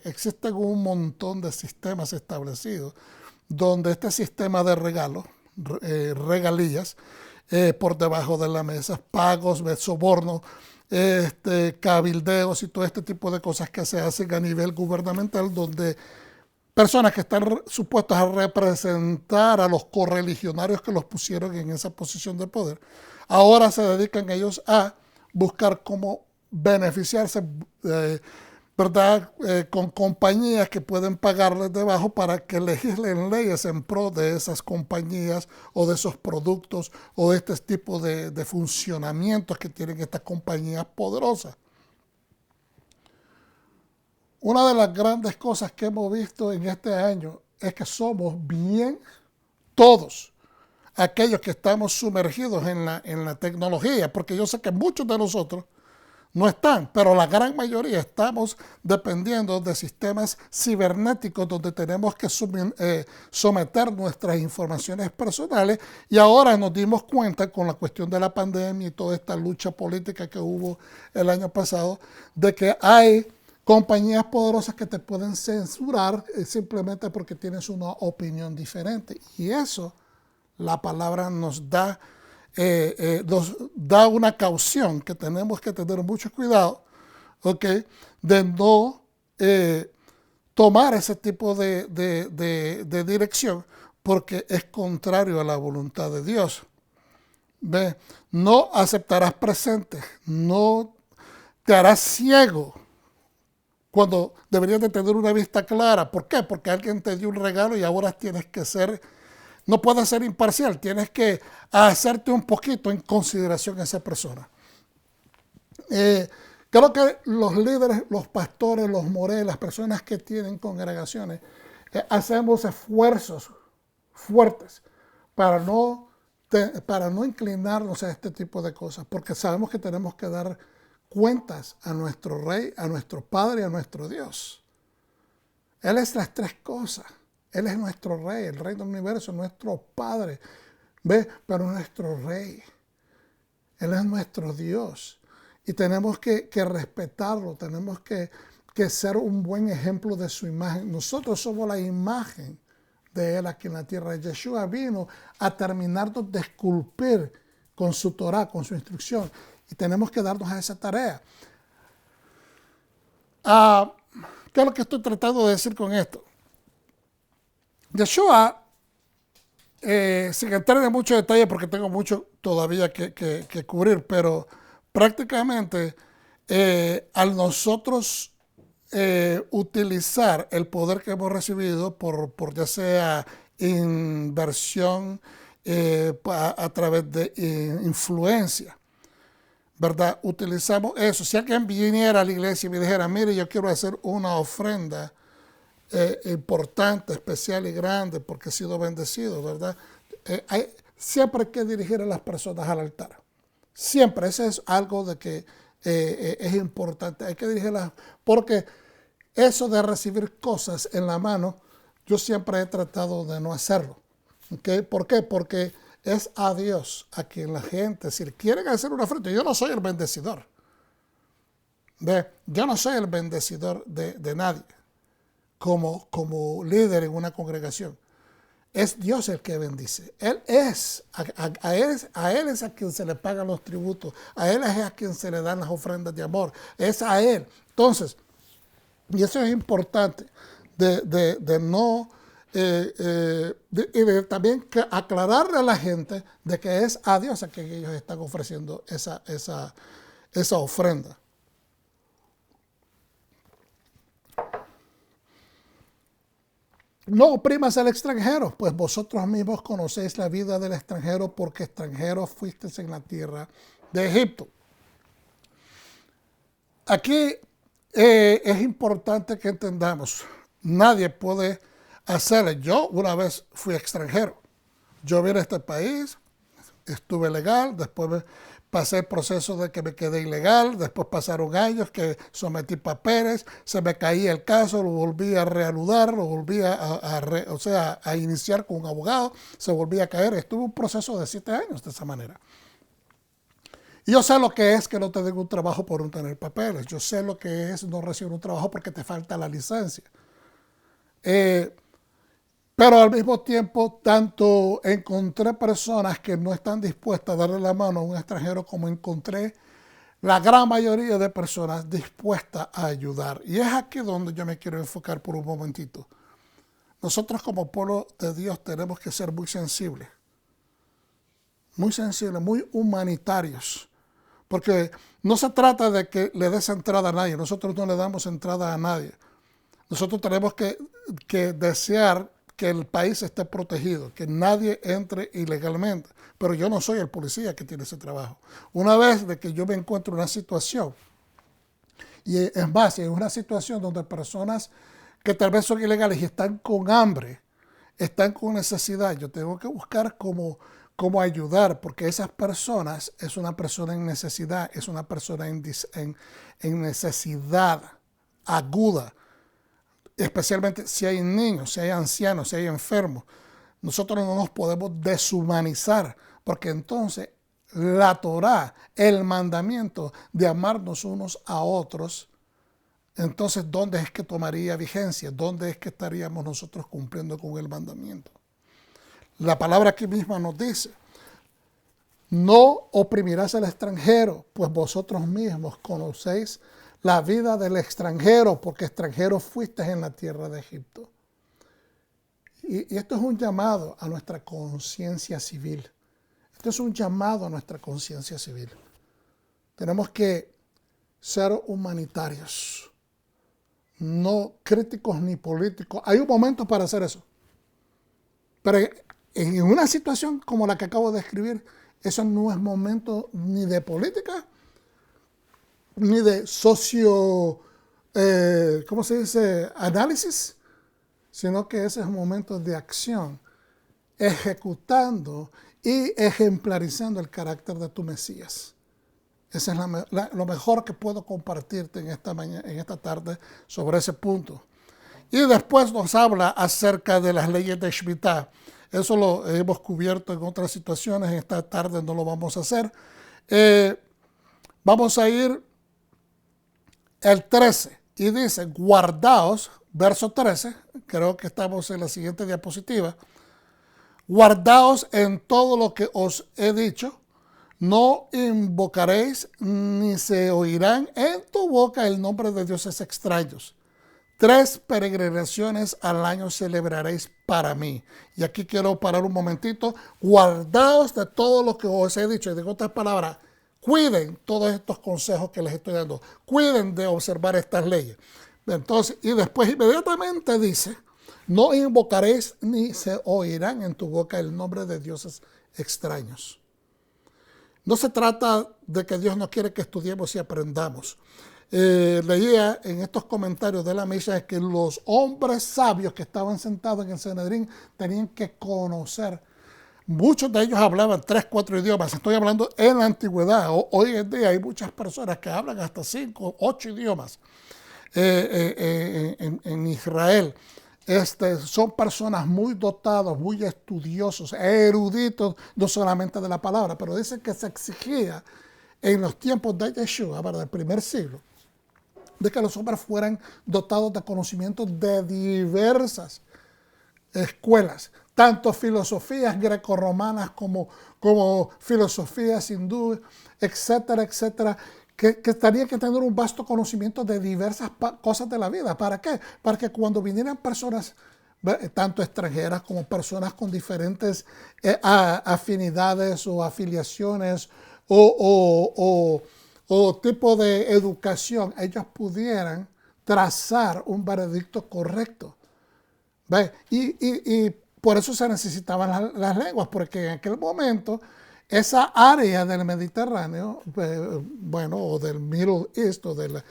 existen un montón de sistemas establecidos donde este sistema de regalías, por debajo de la mesa, pagos, sobornos, cabildeos y todo este tipo de cosas que se hacen a nivel gubernamental, donde personas que están supuestas a representar a los correligionarios que los pusieron en esa posición de poder, ahora se dedican ellos a buscar cómo beneficiarse, ¿verdad?, con compañías que pueden pagarles debajo para que legislen leyes en pro de esas compañías o de esos productos o de este tipo de funcionamientos que tienen estas compañías poderosas. Una de las grandes cosas que hemos visto en este año es que somos bien todos aquellos que estamos sumergidos en la tecnología, porque yo sé que muchos de nosotros no están, pero la gran mayoría estamos dependiendo de sistemas cibernéticos donde tenemos que someter nuestras informaciones personales, y ahora nos dimos cuenta con la cuestión de la pandemia y toda esta lucha política que hubo el año pasado, de que hay compañías poderosas que te pueden censurar simplemente porque tienes una opinión diferente. Y eso la palabra nos da una caución que tenemos que tener mucho cuidado, ¿okay?, de no tomar ese tipo de dirección, porque es contrario a la voluntad de Dios. ¿Ve? No aceptarás presente, no te harás ciego cuando deberías de tener una vista clara. ¿Por qué? Porque alguien te dio un regalo y ahora tienes que no puedes ser imparcial, tienes que hacerte un poquito en consideración a esa persona. Creo que los líderes, los pastores, los morelos, las personas que tienen congregaciones, hacemos esfuerzos fuertes para no inclinarnos a este tipo de cosas, porque sabemos que tenemos que dar cuentas a nuestro Rey, a nuestro Padre y a nuestro Dios. Él es las tres cosas. Él es nuestro Rey, el Rey del universo, nuestro Padre, ¿ve? Pero nuestro Rey. Él es nuestro Dios. Y tenemos que respetarlo, tenemos que ser un buen ejemplo de su imagen. Nosotros somos la imagen de Él aquí en la tierra. Yeshua vino a terminarnos de esculpir con su Torah, con su instrucción. Y tenemos que darnos a esa tarea. ¿Qué es lo que estoy tratando de decir con esto? Yeshua sin entrar en mucho detalle porque tengo mucho todavía que cubrir, pero prácticamente al nosotros utilizar el poder que hemos recibido por ya sea inversión a través de influencia, ¿verdad? Utilizamos eso. Si alguien viniera a la iglesia y me dijera, mire, yo quiero hacer una ofrenda importante, especial y grande porque he sido bendecido, ¿verdad? Siempre hay que dirigir a las personas al altar. Siempre, eso es algo de que es importante. Hay que dirigirlas porque eso de recibir cosas en la mano, yo siempre he tratado de no hacerlo. ¿Okay? ¿Por qué? Porque es a Dios a quien la gente, si quieren hacer una ofrenda, yo no soy el bendecidor. Yo no soy el bendecidor de nadie como líder en una congregación. Es Dios el que bendice. Él es, a él es a quien se le pagan los tributos, a Él es a quien se le dan las ofrendas de amor, es a Él. Entonces, y eso es importante, de no, y de también aclararle a la gente de que es a Dios a quien ellos están ofreciendo esa ofrenda. No oprimas al extranjero, pues vosotros mismos conocéis la vida del extranjero, porque extranjeros fuisteis en la tierra de Egipto. Aquí es importante que entendamos, nadie puede hacerlo. Yo una vez fui extranjero. Yo vine a este país, estuve legal, después pasé el proceso de que me quedé ilegal, después pasaron años que sometí papeles, se me caía el caso, lo volví a reanudar, lo volví a iniciar con un abogado, se volvía a caer. Estuve un proceso de 7 años de esa manera. Y yo sé lo que es que no te den un trabajo por no tener papeles. Yo sé lo que es no recibir un trabajo porque te falta la licencia. Pero al mismo tiempo, tanto encontré personas que no están dispuestas a darle la mano a un extranjero como encontré la gran mayoría de personas dispuestas a ayudar. Y es aquí donde yo me quiero enfocar por un momentito. Nosotros como pueblo de Dios tenemos que ser muy sensibles, muy humanitarios. Porque no se trata de que le des entrada a nadie. Nosotros no le damos entrada a nadie. Nosotros tenemos que desear que el país esté protegido, que nadie entre ilegalmente. Pero yo no soy el policía que tiene ese trabajo. Una vez de que yo me encuentro en una situación, y es más, en una situación donde personas que tal vez son ilegales y están con hambre, están con necesidad, yo tengo que buscar cómo ayudar, porque esas personas es una persona en necesidad, es una persona en necesidad aguda, especialmente si hay niños, si hay ancianos, si hay enfermos. Nosotros no nos podemos deshumanizar, porque entonces la Torá, el mandamiento de amarnos unos a otros, entonces ¿dónde es que tomaría vigencia? ¿Dónde es que estaríamos nosotros cumpliendo con el mandamiento? La palabra aquí misma nos dice, no oprimirás al extranjero, pues vosotros mismos conocéis la vida del extranjero, porque extranjeros fuisteis en la tierra de Egipto. Y esto es un llamado a nuestra conciencia civil. Esto es un llamado a nuestra conciencia civil. Tenemos que ser humanitarios, no críticos ni políticos. Hay un momento para hacer eso. Pero en una situación como la que acabo de describir, eso no es momento ni de política, ni de ¿cómo se dice? Análisis, sino que ese es un momento de acción, ejecutando y ejemplarizando el carácter de tu Mesías. Ese es lo mejor que puedo compartirte en esta tarde sobre ese punto. Y después nos habla acerca de las leyes de Shemitah. Eso lo hemos cubierto en otras situaciones, en esta tarde no lo vamos a hacer. Vamos a ir al 13 y dice, guardaos, verso 13, creo que estamos en la siguiente diapositiva, guardaos en todo lo que os he dicho, no invocaréis ni se oirán en tu boca el nombre de dioses extraños. 3 peregrinaciones al año celebraréis para mí. Y aquí quiero parar un momentito. Guardaos de todo lo que os he dicho. Y digo otras palabras, cuiden todos estos consejos que les estoy dando. Cuiden de observar estas leyes. Entonces, y después inmediatamente dice, no invocaréis ni se oirán en tu boca el nombre de dioses extraños. No se trata de que Dios no quiere que estudiemos y aprendamos. Leía en estos comentarios de la Mishnah que los hombres sabios que estaban sentados en el Sanedrín tenían que conocer. Muchos de ellos hablaban 3, 4 idiomas. Estoy hablando en la antigüedad. Hoy en día hay muchas personas que hablan hasta 5, 8 idiomas en Israel. Son personas muy dotados, muy estudiosos, eruditos, no solamente de la palabra, pero dicen que se exigía en los tiempos de Yeshua, del primer siglo, de que los hombres fueran dotados de conocimientos de diversas escuelas, tanto filosofías grecorromanas como filosofías hindúes, etcétera, etcétera, que tenían que tener un vasto conocimiento de diversas cosas de la vida. ¿Para qué? Para que cuando vinieran personas, tanto extranjeras como personas con diferentes afinidades o afiliaciones o tipo de educación, ellos pudieran trazar un veredicto correcto. ¿Ve? Y por eso se necesitaban las lenguas, porque en aquel momento esa área del Mediterráneo, o del Middle East, o del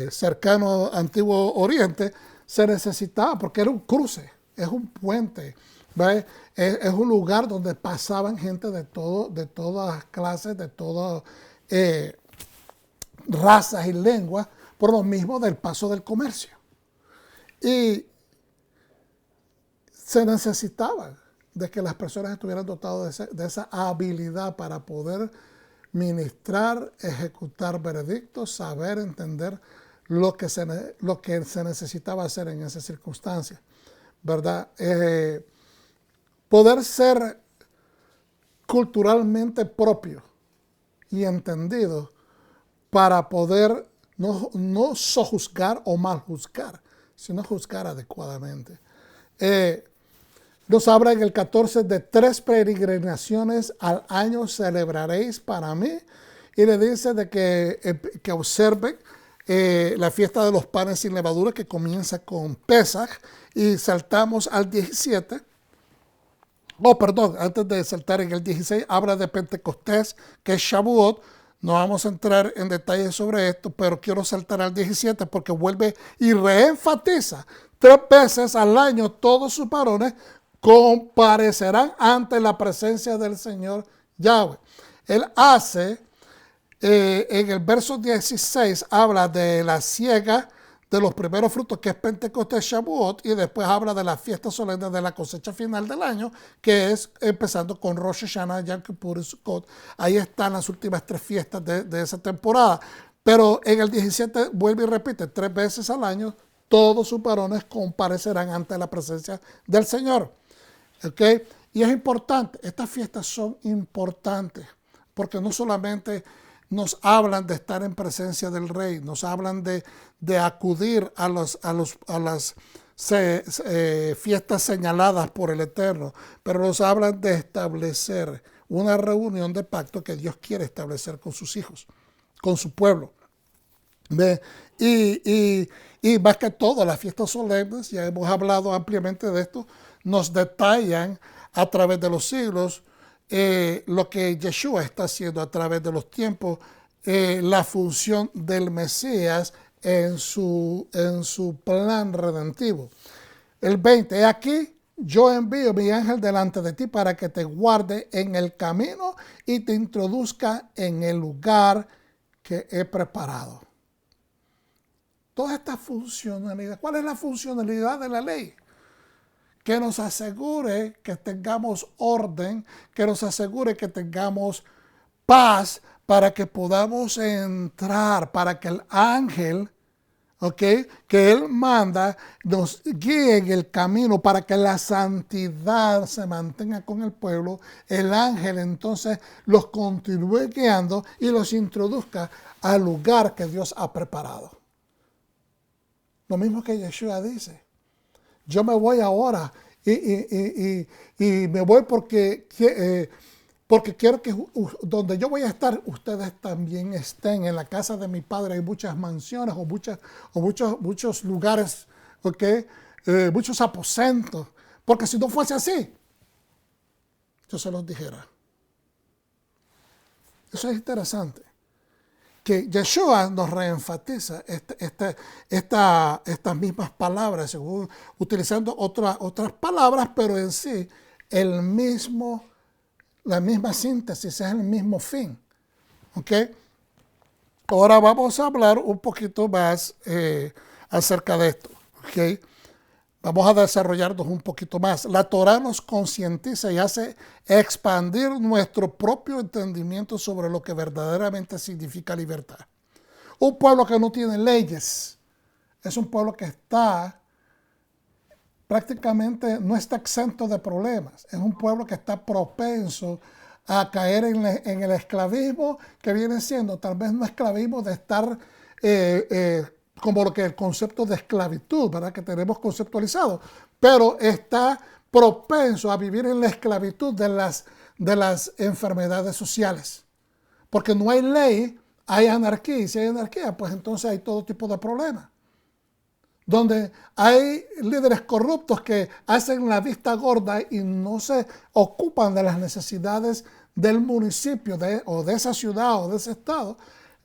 cercano Antiguo Oriente, se necesitaba porque era un cruce, es un puente, ¿ve? Es un lugar donde pasaban gente de todas clases, de todas razas y lenguas, por lo mismo del paso del comercio. Y se necesitaba de que las personas estuvieran dotadas de esa habilidad para poder ministrar, ejecutar veredictos, saber, entender lo que se necesitaba hacer en esas circunstancias, ¿verdad? Poder ser culturalmente propio y entendido para poder no sojuzgar o mal juzgar, sino juzgar adecuadamente. Nos habla en el 14 de 3 peregrinaciones al año celebraréis para mí, y le dice de que observen la fiesta de los panes sin levadura, que comienza con Pesaj, y saltamos al 17. Antes de saltar en el 16, habla de Pentecostés, que es Shavuot. No vamos a entrar en detalles sobre esto, pero quiero saltar al 17 porque vuelve y reenfatiza 3 veces al año todos sus varones comparecerán ante la presencia del Señor Yahweh. Él hace, en el verso 16, habla de la siega de los primeros frutos, que es Pentecostés, Shavuot, y después habla de la fiesta solemne de la cosecha final del año, que es empezando con Rosh Hashanah, Yom Kippur y Sukkot. Ahí están las últimas 3 fiestas de esa temporada. Pero en el 17 vuelve y repite, 3 veces al año todos sus varones comparecerán ante la presencia del Señor. ¿Okay? Y es importante, estas fiestas son importantes, porque no solamente nos hablan de estar en presencia del Rey, nos hablan de acudir a las fiestas señaladas por el Eterno, pero nos hablan de establecer una reunión de pacto que Dios quiere establecer con sus hijos, con su pueblo. Y más que todo, las fiestas solemnes, ya hemos hablado ampliamente de esto, nos detallan a través de los siglos lo que Yeshua está haciendo a través de los tiempos, la función del Mesías en su plan redentivo. El 20, aquí yo envío mi ángel delante de ti para que te guarde en el camino y te introduzca en el lugar que he preparado. Toda esta funcionalidad, ¿cuál es la funcionalidad de la ley? Que nos asegure que tengamos orden, que nos asegure que tengamos paz para que podamos entrar, para que el ángel, que él manda, nos guíe en el camino para que la santidad se mantenga con el pueblo. El ángel entonces los continúe guiando y los introduzca al lugar que Dios ha preparado. Lo mismo que Yeshua dice. Yo me voy ahora y me voy porque quiero que donde yo voy a estar, ustedes también estén. En la casa de mi Padre hay muchas mansiones o muchos lugares, ¿okay? Muchos aposentos. Porque si no fuese así, yo se los dijera. Eso es interesante. Que Yeshua nos reenfatiza estas mismas palabras, según, utilizando otras palabras, pero en sí la misma síntesis, es el mismo fin. ¿Ok? Ahora vamos a hablar un poquito más acerca de esto. ¿Ok? Vamos a desarrollarnos un poquito más. La Torah nos concientiza y hace expandir nuestro propio entendimiento sobre lo que verdaderamente significa libertad. Un pueblo que no tiene leyes es un pueblo que prácticamente no está exento de problemas. Es un pueblo que está propenso a caer en el esclavismo, que viene siendo tal vez no esclavismo de estar como lo que el concepto de esclavitud, ¿verdad? Que tenemos conceptualizado, pero está propenso a vivir en la esclavitud de las enfermedades sociales. Porque no hay ley, hay anarquía, y si hay anarquía, pues entonces hay todo tipo de problemas. Donde hay líderes corruptos que hacen la vista gorda y no se ocupan de las necesidades del municipio o de esa ciudad o de ese estado,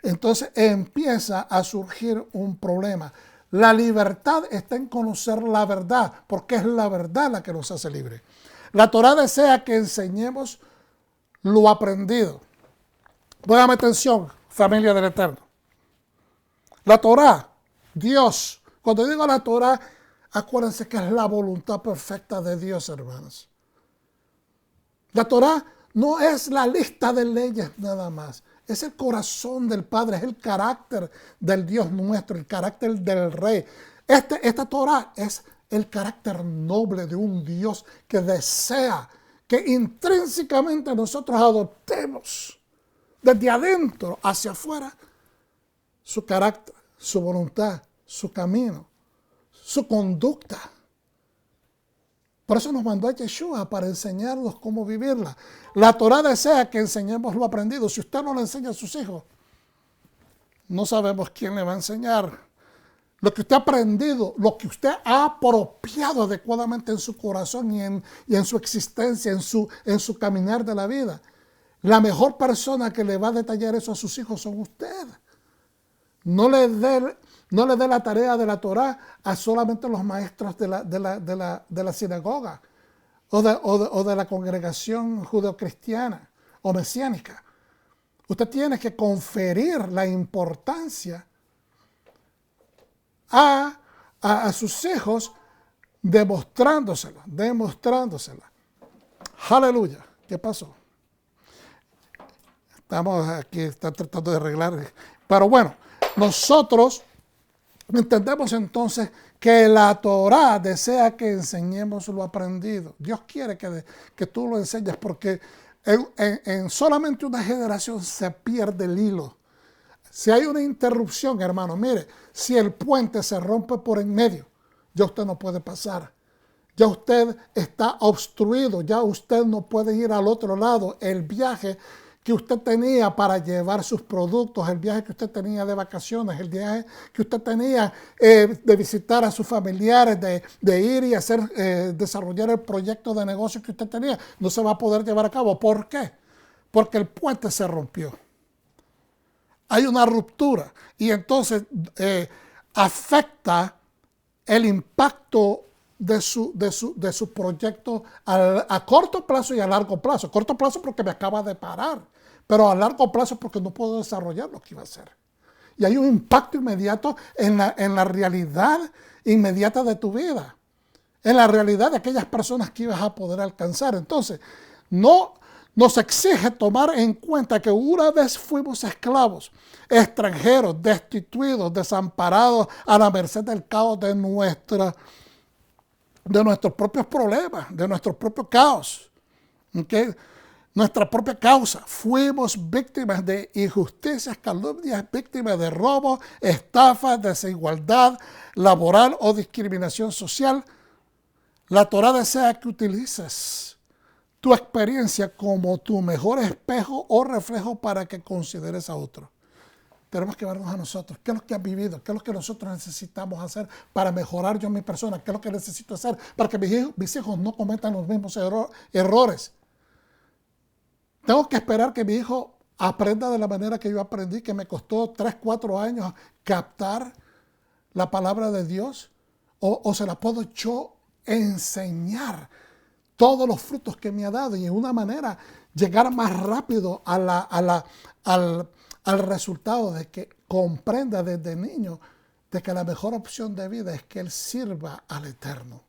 entonces empieza a surgir un problema. La libertad está en conocer la verdad, porque es la verdad la que nos hace libres. La Torah desea que enseñemos lo aprendido. Póngame atención, familia del Eterno. La Torah, Dios, cuando digo la Torah, acuérdense que es la voluntad perfecta de Dios, hermanos. La Torah no es la lista de leyes nada más. Es el corazón del Padre, es el carácter del Dios nuestro, el carácter del Rey. Esta Torah es el carácter noble de un Dios que desea que intrínsecamente nosotros adoptemos desde adentro hacia afuera su carácter, su voluntad, su camino, su conducta. Por eso nos mandó a Yeshua para enseñarnos cómo vivirla. La Torah desea que enseñemos lo aprendido. Si usted no le enseña a sus hijos, no sabemos quién le va a enseñar. Lo que usted ha aprendido, lo que usted ha apropiado adecuadamente en su corazón y en su existencia, en su caminar de la vida. La mejor persona que le va a detallar eso a sus hijos son usted. No le dé la tarea de la Torah a solamente los maestros de la sinagoga o de la congregación judeocristiana o mesiánica. Usted tiene que conferir la importancia a sus hijos demostrándosela. Aleluya. ¿Qué pasó? Estamos aquí tratando de arreglar. Pero bueno, nosotros entendemos entonces que la Torah desea que enseñemos lo aprendido. Dios quiere que tú lo enseñes porque en solamente una generación se pierde el hilo. Si hay una interrupción, hermano, mire, si el puente se rompe por en medio, ya usted no puede pasar. Ya usted está obstruido, ya usted no puede ir al otro lado. El viaje que usted tenía para llevar sus productos, el viaje que usted tenía de vacaciones, el viaje que usted tenía de visitar a sus familiares, de ir y desarrollar el proyecto de negocio que usted tenía, no se va a poder llevar a cabo. ¿Por qué? Porque el puente se rompió. Hay una ruptura y entonces afecta el impacto de su proyecto a corto plazo y a largo plazo. A corto plazo porque me acaba de parar, pero a largo plazo porque no puedo desarrollar lo que iba a hacer. Y hay un impacto inmediato en la realidad inmediata de tu vida, en la realidad de aquellas personas que ibas a poder alcanzar. Entonces, no nos exige tomar en cuenta que una vez fuimos esclavos, extranjeros, destituidos, desamparados a la merced del caos de nuestros propios problemas, de nuestro propio caos. ¿Okay? nuestra propia causa. Fuimos víctimas de injusticias, calumnias, víctimas de robo, estafa, desigualdad laboral o discriminación social. La Torá desea que utilices tu experiencia como tu mejor espejo o reflejo para que consideres a otros. Tenemos que vernos a nosotros. ¿Qué es lo que has vivido? ¿Qué es lo que nosotros necesitamos hacer para mejorar yo mi persona? ¿Qué es lo que necesito hacer para que mis hijos no cometan los mismos errores? Tengo que esperar que mi hijo aprenda de la manera que yo aprendí, que me costó 3, 4 años captar la palabra de Dios, o se la puedo yo enseñar todos los frutos que me ha dado y en una manera llegar más rápido al resultado de que comprenda desde niño de que la mejor opción de vida es que él sirva al Eterno.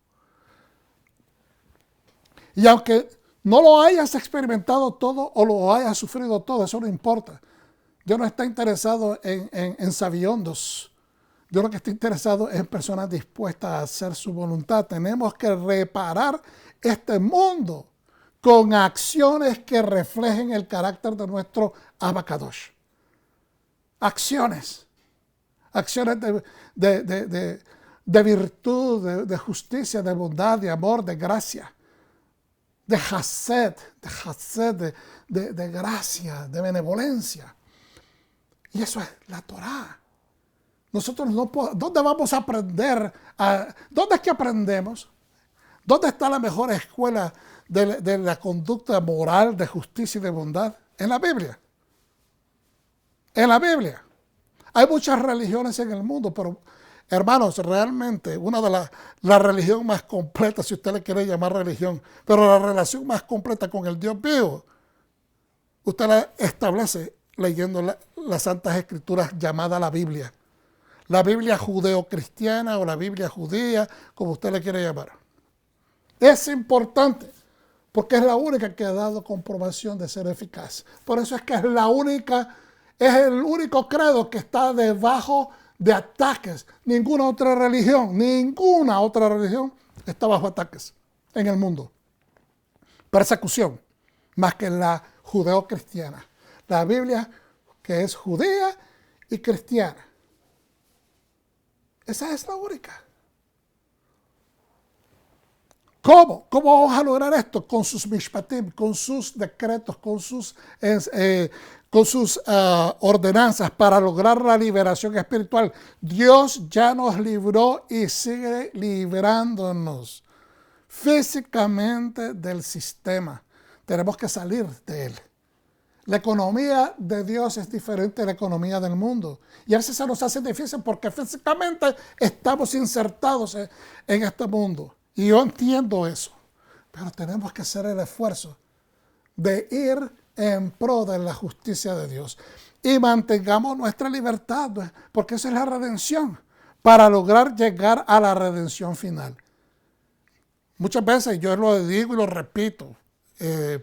Y aunque no lo hayas experimentado todo o lo hayas sufrido todo, eso no importa. Dios no está interesado en sabiondos. Dios lo que está interesado es en personas dispuestas a hacer su voluntad. Tenemos que reparar este mundo con acciones que reflejen el carácter de nuestro Abacadosh. Acciones de virtud, de justicia, de bondad, de amor, de gracia, de hased, de gracia, de benevolencia. Y eso es la Torá. Nosotros no podemos, ¿dónde vamos a aprender? ¿Dónde es que aprendemos? ¿Dónde está la mejor escuela de la conducta moral, de justicia y de bondad? En la Biblia. En la Biblia. Hay muchas religiones en el mundo, pero hermanos, realmente una de la religión más completa, si usted le quiere llamar religión, pero la relación más completa con el Dios vivo, usted la establece leyendo las Santas Escrituras llamada la Biblia. La Biblia judeo-cristiana o la Biblia judía, como usted le quiere llamar. Es importante porque es la única que ha dado comprobación de ser eficaz. Por eso es que es el único credo que está debajo de ataques. Ninguna otra religión está bajo ataques en el mundo. Persecución, más que la judeo-cristiana. La Biblia que es judía y cristiana. Esa es la única. ¿Cómo? ¿Cómo vamos a lograr esto? Con sus mishpatim, con sus decretos, con sus ordenanzas para lograr la liberación espiritual. Dios ya nos libró y sigue librándonos físicamente del sistema. Tenemos que salir de él. La economía de Dios es diferente a la economía del mundo. Y a veces se nos hace difícil porque físicamente estamos insertados en este mundo. Y yo entiendo eso. Pero tenemos que hacer el esfuerzo de ir en pro de la justicia de Dios. Y mantengamos nuestra libertad, porque esa es la redención, para lograr llegar a la redención final. Muchas veces yo lo digo y lo repito,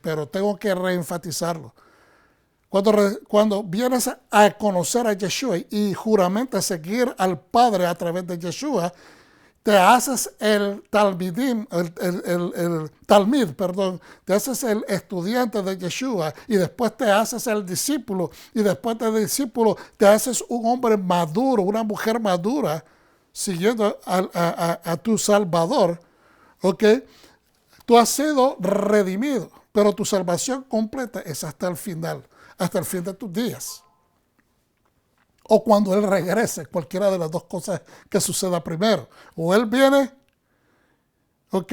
pero tengo que reenfatizarlo. Cuando vienes a conocer a Yeshua y juramentas seguir al Padre a través de Yeshua, te haces el talmid, te haces el estudiante de Yeshua y después te haces el discípulo y después de discípulo te haces un hombre maduro, una mujer madura, siguiendo a tu Salvador, ¿ok? Tú has sido redimido, pero tu salvación completa es hasta el final, hasta el fin de tus días. O cuando Él regrese, cualquiera de las dos cosas que suceda primero. O Él viene, ¿ok?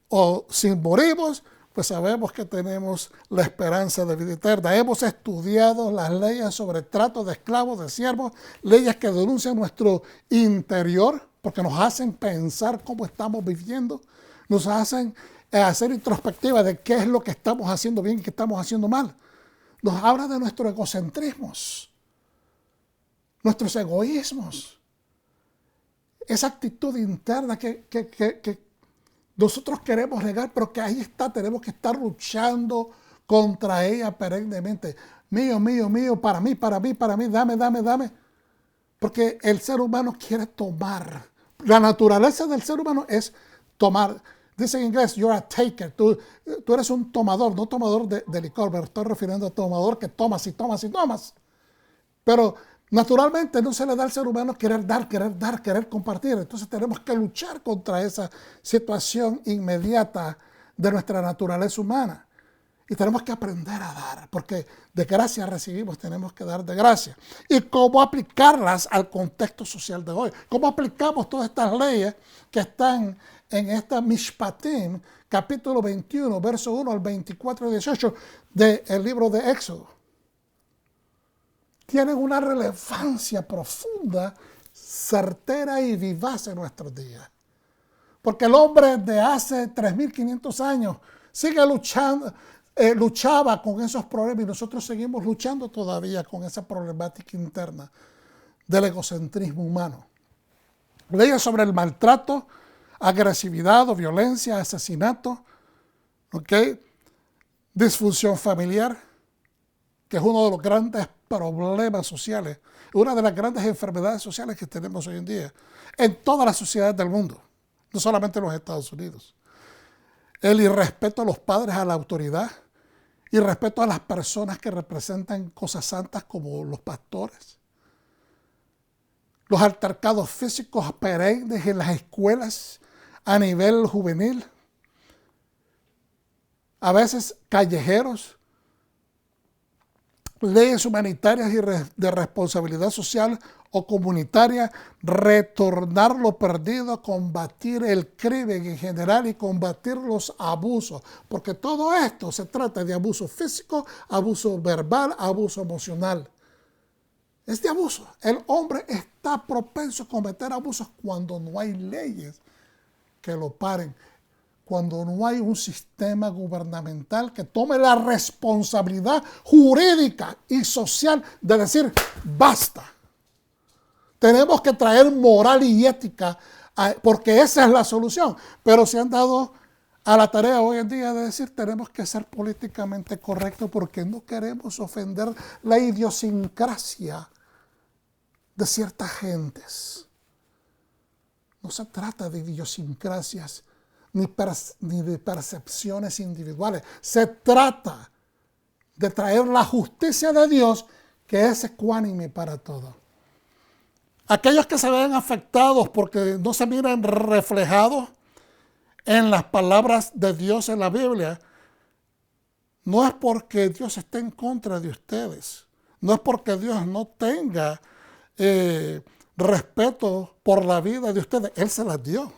O si morimos, pues sabemos que tenemos la esperanza de vida eterna. Hemos estudiado las leyes sobre trato de esclavos, de siervos, leyes que denuncian nuestro interior, porque nos hacen pensar cómo estamos viviendo, nos hacen hacer introspectiva de qué es lo que estamos haciendo bien y qué estamos haciendo mal. Nos habla de nuestros egocentrismos, nuestros egoísmos, esa actitud interna que nosotros queremos negar, pero que ahí está, tenemos que estar luchando contra ella perennemente. Mío, mío, mío, para mí, dame. Porque el ser humano quiere tomar. La naturaleza del ser humano es tomar. Dice en inglés, you're a taker. Tú eres un tomador, no tomador de licor, pero estoy refiriendo a tomador que tomas y tomas y tomas. Pero naturalmente no se le da al ser humano querer dar, querer compartir. Entonces tenemos que luchar contra esa situación inmediata de nuestra naturaleza humana. Y tenemos que aprender a dar, porque de gracia recibimos, tenemos que dar de gracia. Y cómo aplicarlas al contexto social de hoy. Cómo aplicamos todas estas leyes que están en esta Mishpatim, capítulo 21, verso 1 al 24 y 18 del libro de Éxodo. Tienen una relevancia profunda, certera y vivaz en nuestros días. Porque el hombre de hace 3.500 años sigue luchando, luchaba con esos problemas y nosotros seguimos luchando todavía con esa problemática interna del egocentrismo humano. Leyes sobre el maltrato, agresividad o violencia, asesinato, disfunción familiar, que es uno de los grandes problemas sociales, una de las grandes enfermedades sociales que tenemos hoy en día en todas las sociedades del mundo, no solamente en los Estados Unidos. El irrespeto a los padres, a la autoridad, y respeto a las personas que representan cosas santas como los pastores. Los altercados físicos perennes en las escuelas a nivel juvenil. A veces callejeros. Leyes humanitarias y de responsabilidad social o comunitaria, retornar lo perdido, combatir el crimen en general y combatir los abusos, porque todo esto se trata de abuso físico, abuso verbal, abuso emocional. Es de abuso. El hombre está propenso a cometer abusos cuando no hay leyes que lo paren, cuando no hay un sistema gubernamental que tome la responsabilidad jurídica y social de decir basta. Tenemos que traer moral y ética porque esa es la solución. Pero se han dado a la tarea hoy en día de decir tenemos que ser políticamente correctos porque no queremos ofender la idiosincrasia de ciertas gentes. No se trata de idiosincrasias ni de percepciones individuales. Se trata de traer la justicia de Dios que es ecuánime para todos. Aquellos que se ven afectados porque no se miran reflejados en las palabras de Dios en la Biblia, no es porque Dios esté en contra de ustedes, no es porque Dios no tenga respeto por la vida de ustedes, Él se las dio.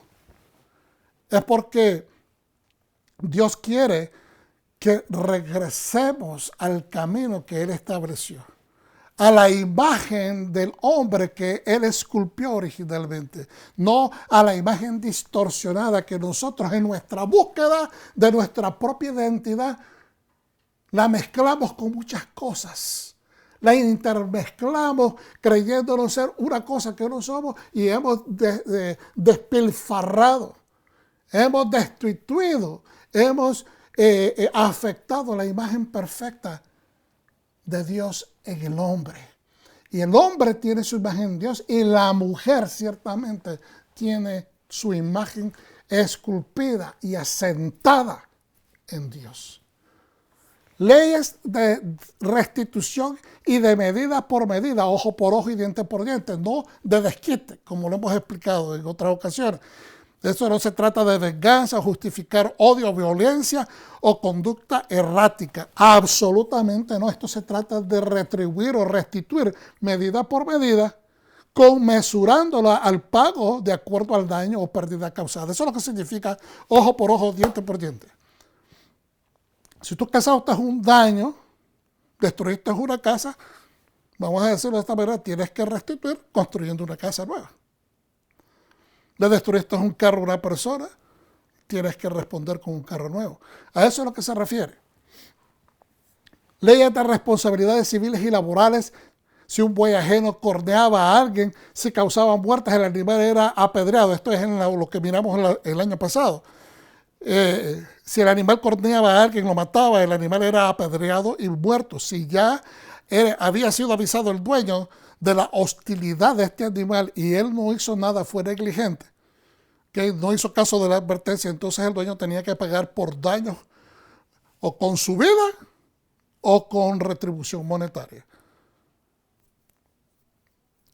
Es porque Dios quiere que regresemos al camino que Él estableció, a la imagen del hombre que Él esculpió originalmente, no a la imagen distorsionada que nosotros en nuestra búsqueda de nuestra propia identidad la mezclamos con muchas cosas. La intermezclamos creyéndonos ser una cosa que no somos y hemos despilfarrado, hemos destituido, hemos afectado la imagen perfecta de Dios en el hombre. Y el hombre tiene su imagen en Dios y la mujer ciertamente tiene su imagen esculpida y asentada en Dios. Leyes de restitución y de medida por medida, ojo por ojo y diente por diente, no de desquite, como lo hemos explicado en otras ocasiones. Eso no se trata de venganza, justificar odio, violencia o conducta errática. Absolutamente no. Esto se trata de retribuir o restituir medida por medida, conmesurándola al pago de acuerdo al daño o pérdida causada. Eso es lo que significa ojo por ojo, diente por diente. Si tú causaste un daño, destruiste una casa, vamos a decirlo de esta manera, tienes que restituir construyendo una casa nueva. Le destruiste un carro a una persona, tienes que responder con un carro nuevo. A eso es a lo que se refiere. Leyes de responsabilidades civiles y laborales. Si un buey ajeno corneaba a alguien, si causaba muertes, el animal era apedreado. Esto es en lo que miramos el año pasado. Si el animal corneaba a alguien, lo mataba, el animal era apedreado y muerto. Si ya había sido avisado el dueño de la hostilidad de este animal y él no hizo nada, fue negligente, que no hizo caso de la advertencia, entonces el dueño tenía que pagar por daños o con su vida o con retribución monetaria.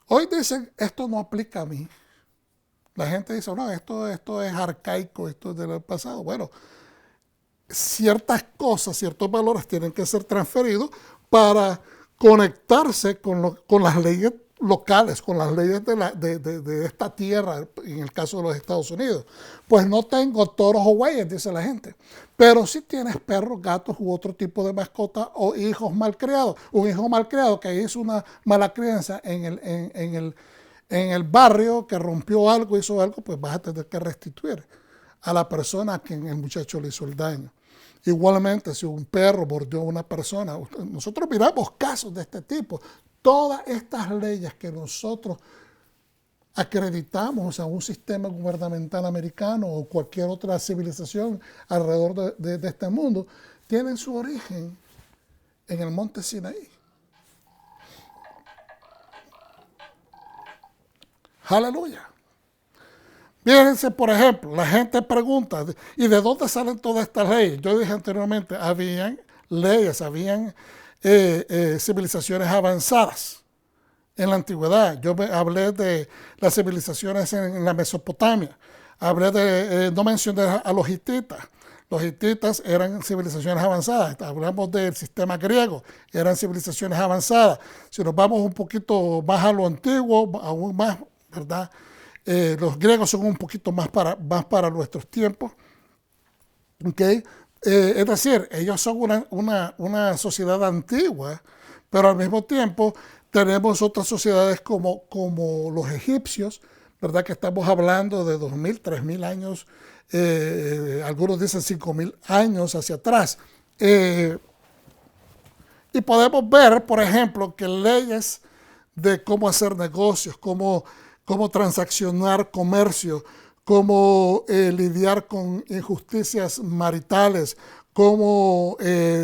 Hoy dicen, esto no aplica a mí. La gente dice, no, esto es arcaico, esto es del pasado. Bueno, ciertas cosas, ciertos valores tienen que ser transferidos para conectarse con las leyes locales, con las leyes de esta tierra, en el caso de los Estados Unidos. Pues no tengo toros o bueyes, dice la gente, pero sí tienes perros, gatos u otro tipo de mascotas o hijos malcriados. Un hijo malcriado que hizo una mala crianza en el barrio, que rompió algo, hizo algo, pues vas a tener que restituir a la persona a quien el muchacho le hizo el daño. Igualmente, si un perro mordió a una persona, nosotros miramos casos de este tipo. Todas estas leyes que nosotros acreditamos a un sistema gubernamental americano o cualquier otra civilización alrededor de este mundo, tienen su origen en el monte Sinaí. Aleluya. Fíjense, por ejemplo, la gente pregunta, ¿y de dónde salen todas estas leyes? Yo dije anteriormente, habían leyes, habían civilizaciones avanzadas en la antigüedad. Yo hablé de las civilizaciones en la Mesopotamia. Hablé no mencioné a los hititas. Los hititas eran civilizaciones avanzadas. Hablamos del sistema griego, eran civilizaciones avanzadas. Si nos vamos un poquito más a lo antiguo, aún más, ¿verdad? Los griegos son un poquito más para nuestros tiempos. ¿Okay? Es decir, ellos son una sociedad antigua, pero al mismo tiempo tenemos otras sociedades como los egipcios, ¿verdad? Que estamos hablando de 2.000, 3.000 años, algunos dicen 5.000 años hacia atrás. Y podemos ver, por ejemplo, que leyes de cómo hacer negocios, cómo transaccionar comercio, cómo lidiar con injusticias maritales, cómo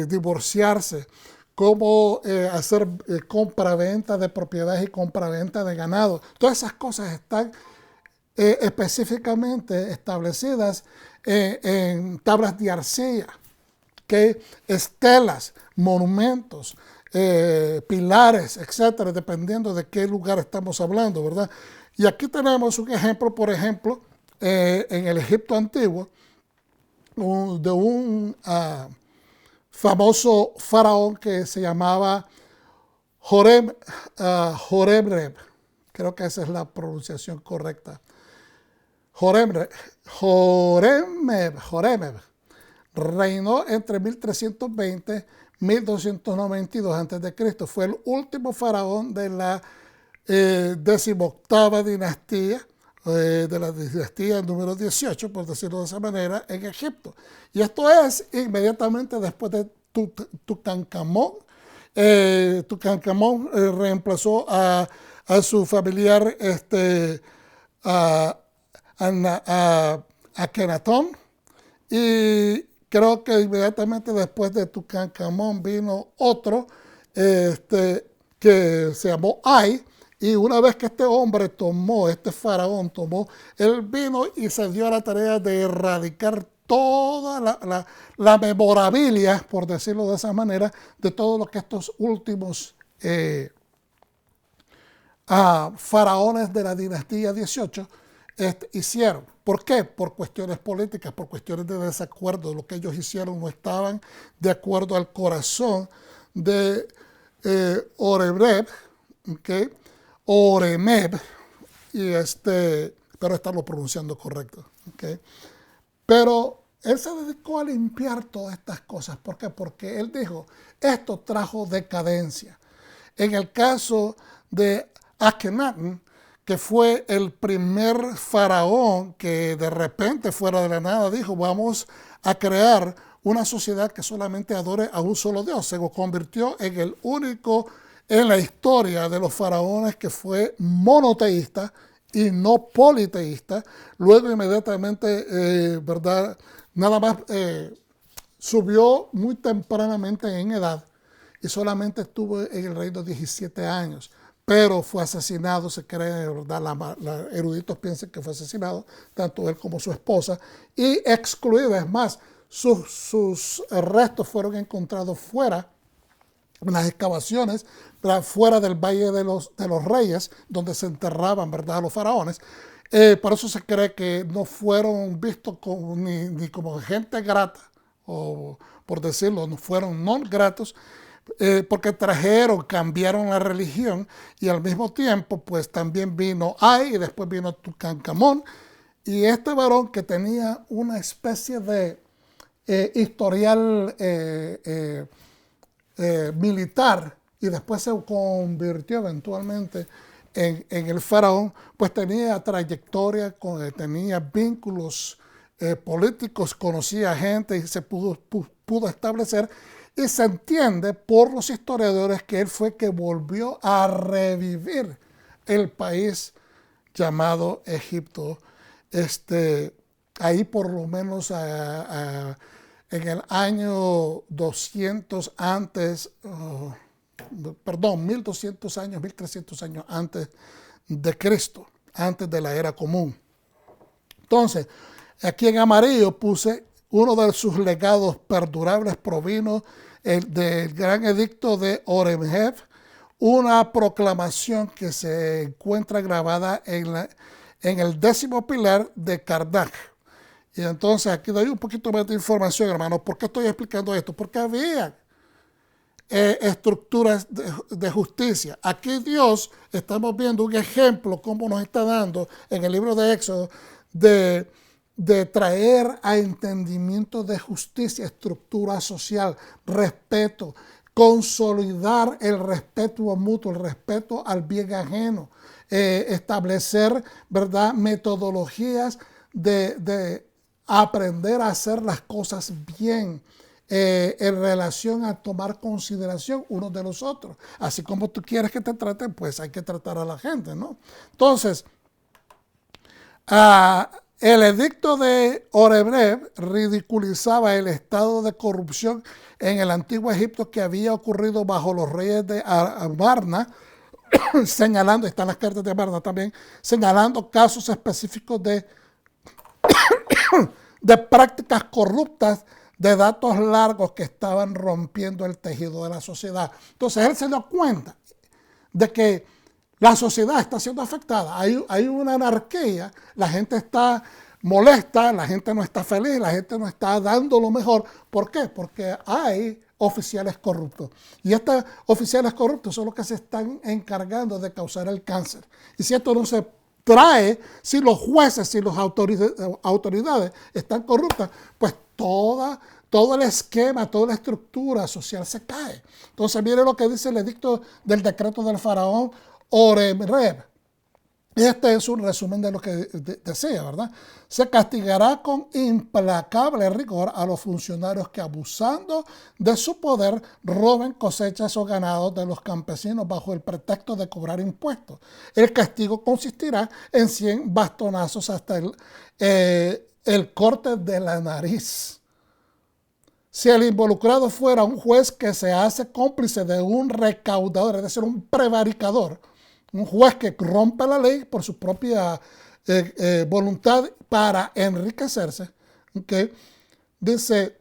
divorciarse, cómo hacer compra-venta de propiedades y compra-venta de ganado. Todas esas cosas están específicamente establecidas en tablas de arcilla, ¿okay? Estelas, monumentos, pilares, etcétera, dependiendo de qué lugar estamos hablando, ¿verdad? Y aquí tenemos un ejemplo, por ejemplo, en el Egipto antiguo, de un famoso faraón que se llamaba Horemheb. Creo que esa es la pronunciación correcta. Horemheb reinó entre 1320 y 1292 a.C. Fue el último faraón de la 18ª dinastía, de la dinastía número 18, por decirlo de esa manera, en Egipto. Y esto es inmediatamente después de Tutankamón. Tutankamón reemplazó a su familiar Akenatón, y creo que inmediatamente después de Tutankamón vino otro que se llamó Ay. Y una vez que este faraón tomó, él vino y se dio a la tarea de erradicar toda la memorabilia, por decirlo de esa manera, de todo lo que estos últimos faraones de la dinastía 18 hicieron. ¿Por qué? Por cuestiones políticas, por cuestiones de desacuerdo. Lo que ellos hicieron no estaban de acuerdo al corazón de Horemheb, ¿okay? Horemheb, y espero estarlo pronunciando correcto. ¿Okay? Pero él se dedicó a limpiar todas estas cosas. ¿Por qué? Porque él dijo, esto trajo decadencia. En el caso de Akhenaten, que fue el primer faraón que de repente, fuera de la nada, dijo, vamos a crear una sociedad que solamente adore a un solo Dios. Se convirtió en el único en la historia de los faraones que fue monoteísta y no politeísta. Luego inmediatamente, ¿verdad? Nada más subió muy tempranamente en edad y solamente estuvo en el reino 17 años. pero fue asesinado, se cree, ¿verdad? Los eruditos piensan que fue asesinado, tanto él como su esposa, y excluido, es más, sus restos fueron encontrados fuera, en las excavaciones, ¿verdad? Fuera del Valle de los Reyes, donde se enterraban, ¿verdad?, los faraones. Por eso se cree que no fueron vistos ni como gente grata, o por decirlo, no fueron non gratos, porque cambiaron la religión, y al mismo tiempo pues también vino Ay y después vino Tutankamón, y este varón que tenía una especie de historial militar y después se convirtió eventualmente en el faraón, pues tenía trayectoria, tenía vínculos políticos, conocía gente y se pudo establecer. Y se entiende por los historiadores que él fue que volvió a revivir el país llamado Egipto. Ahí por lo menos en el año 200 antes, 1200 años, 1300 años antes de Cristo, antes de la era común. Entonces, aquí en amarillo puse uno de sus legados perdurables provino del gran edicto de Horemheb, una proclamación que se encuentra grabada en el 10º pilar de Karnak. Y entonces aquí doy un poquito más de información, hermanos. ¿Por qué estoy explicando esto? Porque había estructuras de justicia. Aquí Dios, estamos viendo un ejemplo, como nos está dando en el libro de Éxodo, de traer a entendimiento de justicia, estructura social, respeto, consolidar el respeto mutuo, el respeto al bien ajeno, establecer, ¿verdad?, metodologías de aprender a hacer las cosas bien, en relación a tomar consideración unos de los otros. Así como tú quieres que te traten, pues hay que tratar a la gente, ¿no? Entonces, el edicto de Horemheb ridiculizaba el estado de corrupción en el antiguo Egipto que había ocurrido bajo los reyes de Amarna, señalando, están las cartas de Amarna también, señalando casos específicos de prácticas corruptas, de datos largos que estaban rompiendo el tejido de la sociedad. Entonces él se dio cuenta de que la sociedad está siendo afectada. Hay una anarquía, la gente está molesta, la gente no está feliz, la gente no está dando lo mejor. ¿Por qué? Porque hay oficiales corruptos. Y estos oficiales corruptos son los que se están encargando de causar el cáncer. Y si esto no se trae, si los jueces, si las autoridades están corruptas, pues todo el esquema, toda la estructura social se cae. Entonces mire lo que dice el edicto del decreto del faraón Horemheb. Este es un resumen de lo que decía, ¿verdad? Se castigará con implacable rigor a los funcionarios que, abusando de su poder, roben cosechas o ganados de los campesinos bajo el pretexto de cobrar impuestos. El castigo consistirá en 100 bastonazos hasta el corte de la nariz. Si el involucrado fuera un juez que se hace cómplice de un recaudador, es decir, un prevaricador, un juez que rompe la ley por su propia voluntad para enriquecerse, ¿okay? Dice,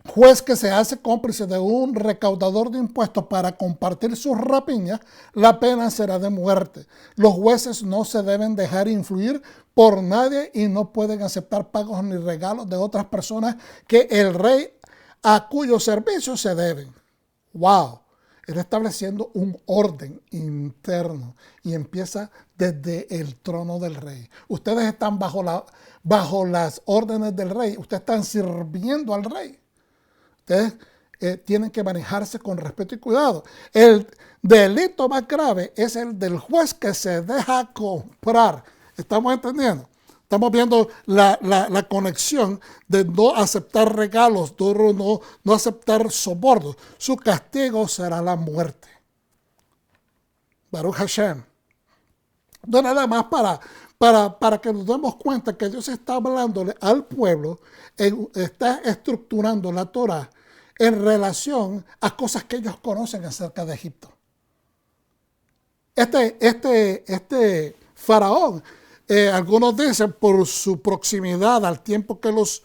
juez que se hace cómplice de un recaudador de impuestos para compartir sus rapiñas, la pena será de muerte. Los jueces no se deben dejar influir por nadie y no pueden aceptar pagos ni regalos de otras personas que el rey a cuyos servicios se deben. ¡Wow! Él estableciendo un orden interno y empieza desde el trono del rey. Ustedes están bajo las órdenes del rey. Ustedes están sirviendo al rey. Ustedes tienen que manejarse con respeto y cuidado. El delito más grave es el del juez que se deja comprar. ¿Estamos entendiendo? Estamos viendo la conexión de no aceptar regalos, no aceptar sobornos. Su castigo será la muerte. Baruch Hashem. No nada más para que nos demos cuenta que Dios está hablándole al pueblo, está estructurando la Torah en relación a cosas que ellos conocen acerca de Egipto. Este faraón, algunos dicen por su proximidad al tiempo que los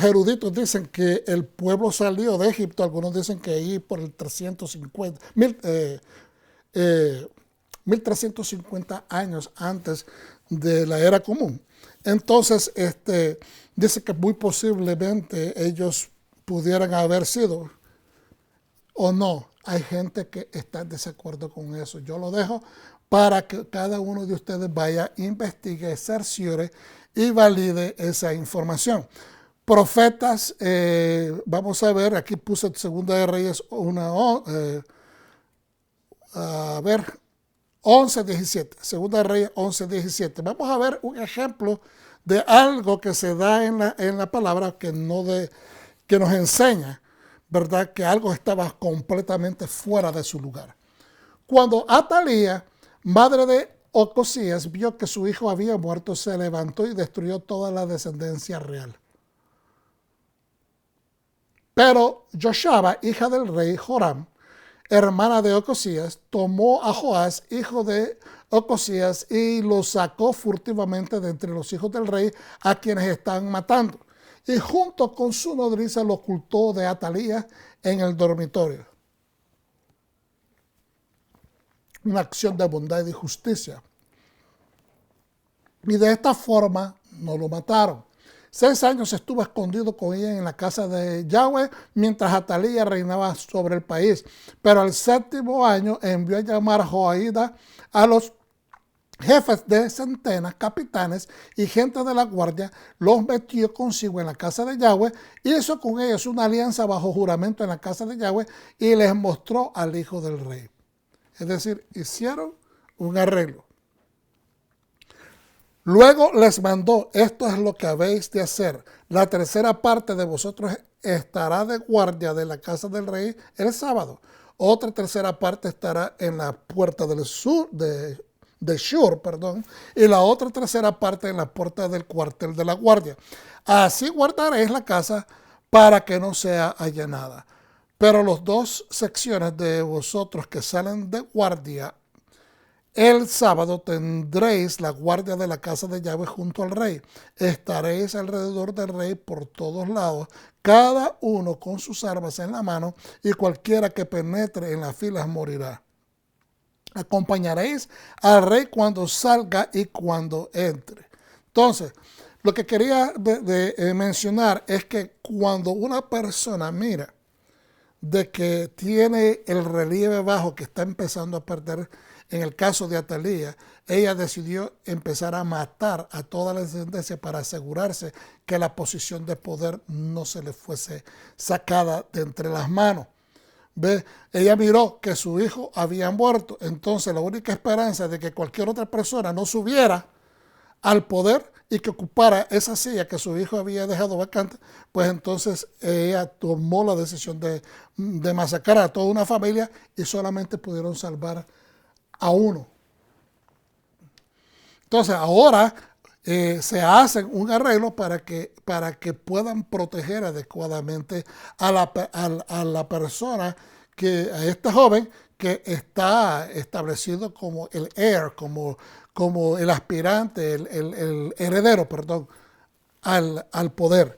eruditos dicen que el pueblo salió de Egipto, algunos dicen que ahí por el 350, 1350 años antes de la era común. Entonces, dice que muy posiblemente ellos pudieran haber sido o no. Hay gente que está en desacuerdo con eso. Yo lo dejo para que cada uno de ustedes vaya, investigue, cerciore y valide esa información. Profetas, vamos a ver, aquí puse Segunda de Reyes a ver, 11:17, Segunda de Reyes 11:17. Vamos a ver un ejemplo de algo que se da en la palabra que nos enseña, ¿verdad?, que algo estaba completamente fuera de su lugar. Cuando Atalía, madre de Ocosías, vio que su hijo había muerto, se levantó y destruyó toda la descendencia real. Pero Joshaba, hija del rey Joram, hermana de Ocosías, tomó a Joás, hijo de Ocosías, y lo sacó furtivamente de entre los hijos del rey a quienes estaban matando. Y junto con su nodriza lo ocultó de Atalía en el dormitorio. Una acción de bondad y de justicia. Y de esta forma no lo mataron. 6 años estuvo escondido con ella en la casa de Yahweh mientras Atalía reinaba sobre el país. Pero al 7º año envió a llamar a Joaída a los jefes de centenas, capitanes y gente de la guardia, los metió consigo en la casa de Yahweh, hizo con ellos una alianza bajo juramento en la casa de Yahweh y les mostró al hijo del rey. Es decir, hicieron un arreglo. Luego les mandó: esto es lo que habéis de hacer. La tercera parte de vosotros estará de guardia de la casa del rey el sábado. Otra tercera parte estará en la puerta del sur de Shur, y la otra tercera parte en la puerta del cuartel de la guardia. Así guardaréis la casa para que no sea allanada. Pero las 2 secciones de vosotros que salen de guardia el sábado tendréis la guardia de la casa de Yahweh junto al rey. Estaréis alrededor del rey por todos lados, cada uno con sus armas en la mano, y cualquiera que penetre en las filas morirá. Acompañaréis al rey cuando salga y cuando entre. Entonces, lo que quería mencionar es que cuando una persona mira de que tiene el relieve bajo, que está empezando a perder, en el caso de Atalía, ella decidió empezar a matar a toda la descendencia para asegurarse que la posición de poder no se le fuese sacada de entre las manos. ¿Ve? Ella miró que su hijo había muerto, entonces la única esperanza de que cualquier otra persona no subiera al poder y que ocupara esa silla que su hijo había dejado vacante, pues entonces ella tomó la decisión de masacrar a toda una familia y solamente pudieron salvar a uno. Entonces ahora se hacen un arreglo para que puedan proteger adecuadamente a la persona, a este joven que está establecido como el heir, como el aspirante, el heredero, al poder.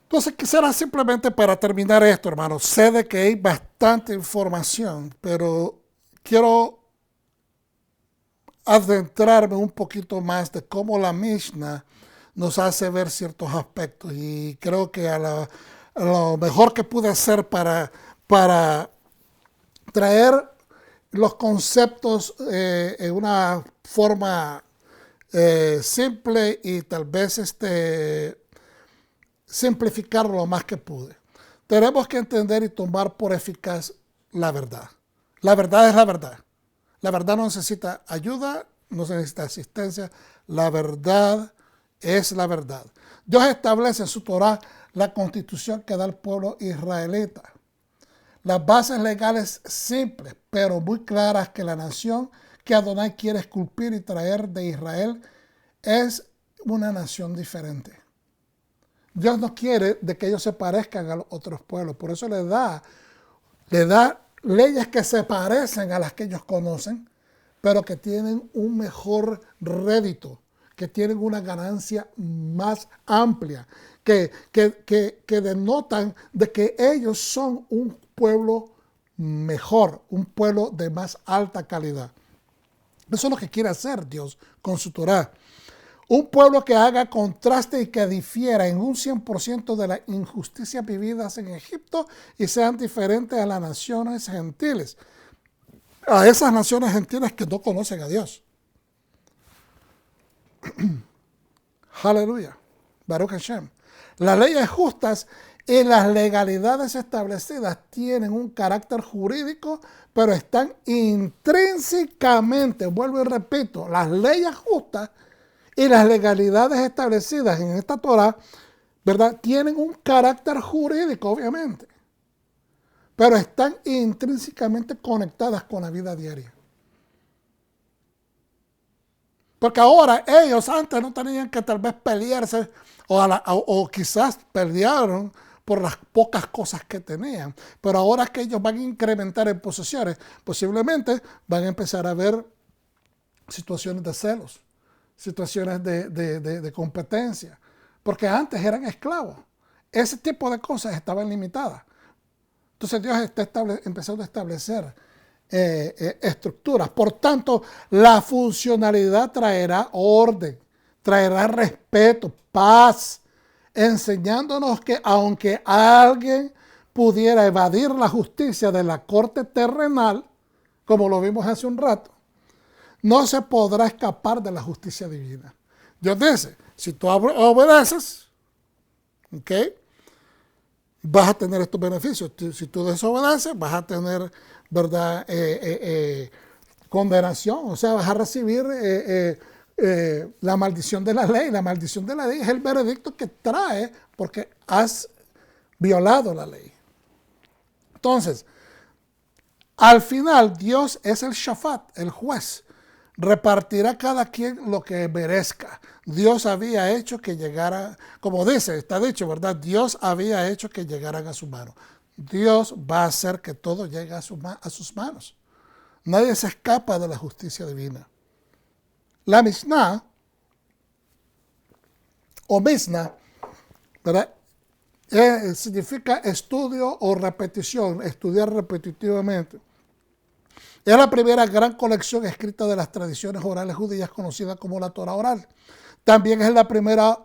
Entonces quisiera simplemente, para terminar esto, hermano, sé de que hay bastante información, pero quiero adentrarme un poquito más de cómo la Mishnah nos hace ver ciertos aspectos, y creo que a lo mejor que pude hacer para traer los conceptos en una forma simple y tal vez simplificarlo lo más que pude. Tenemos que entender y tomar por eficaz la verdad. La verdad es la verdad. La verdad no necesita ayuda, no necesita asistencia. La verdad es la verdad. Dios establece en su Torah la constitución que da al pueblo israelita. Las bases legales simples, pero muy claras, que la nación que Adonai quiere esculpir y traer de Israel es una nación diferente. Dios no quiere de que ellos se parezcan a los otros pueblos. Por eso le da leyes que se parecen a las que ellos conocen, pero que tienen un mejor rédito, que tienen una ganancia más amplia, que denotan de que ellos son un pueblo mejor, un pueblo de más alta calidad. Eso es lo que quiere hacer Dios con su Torá. Un pueblo que haga contraste y que difiera en un 100% de las injusticias vividas en Egipto y sean diferentes a las naciones gentiles. A esas naciones gentiles que no conocen a Dios. Aleluya. Baruch Hashem. Las leyes justas y las legalidades establecidas tienen un carácter jurídico, pero están intrínsecamente, vuelvo y repito, las leyes justas y las legalidades establecidas en esta Torah, ¿verdad?, tienen un carácter jurídico, obviamente, pero están intrínsecamente conectadas con la vida diaria. Porque ahora ellos antes no tenían que tal vez pelearse o quizás pelearon por las pocas cosas que tenían. Pero ahora que ellos van a incrementar en posesiones, posiblemente van a empezar a ver situaciones de celos, situaciones de competencia. Porque antes eran esclavos. Ese tipo de cosas estaban limitadas. Entonces Dios está empezando a establecer estructuras. Por tanto, la funcionalidad traerá orden, traerá respeto, paz, enseñándonos que aunque alguien pudiera evadir la justicia de la corte terrenal, como lo vimos hace un rato, no se podrá escapar de la justicia divina. Dios dice, si tú obedeces, ¿ok?, vas a tener estos beneficios. Si tú desobedeces, vas a tener, ¿verdad?, condenación. O sea, vas a recibir la maldición de la ley. La maldición de la ley es el veredicto que trae porque has violado la ley. Entonces, al final, Dios es el shafat, el juez. Repartirá cada quien lo que merezca. Dios había hecho que llegara, como dice, está dicho, ¿verdad? Dios había hecho que llegaran a su mano. Dios va a hacer que todo llegue a sus manos. Nadie se escapa de la justicia divina. La Mishnah, o Mishnah, ¿verdad?, significa estudio o repetición, estudiar repetitivamente. Es la primera gran colección escrita de las tradiciones orales judías conocida como la Torah oral. También es la primera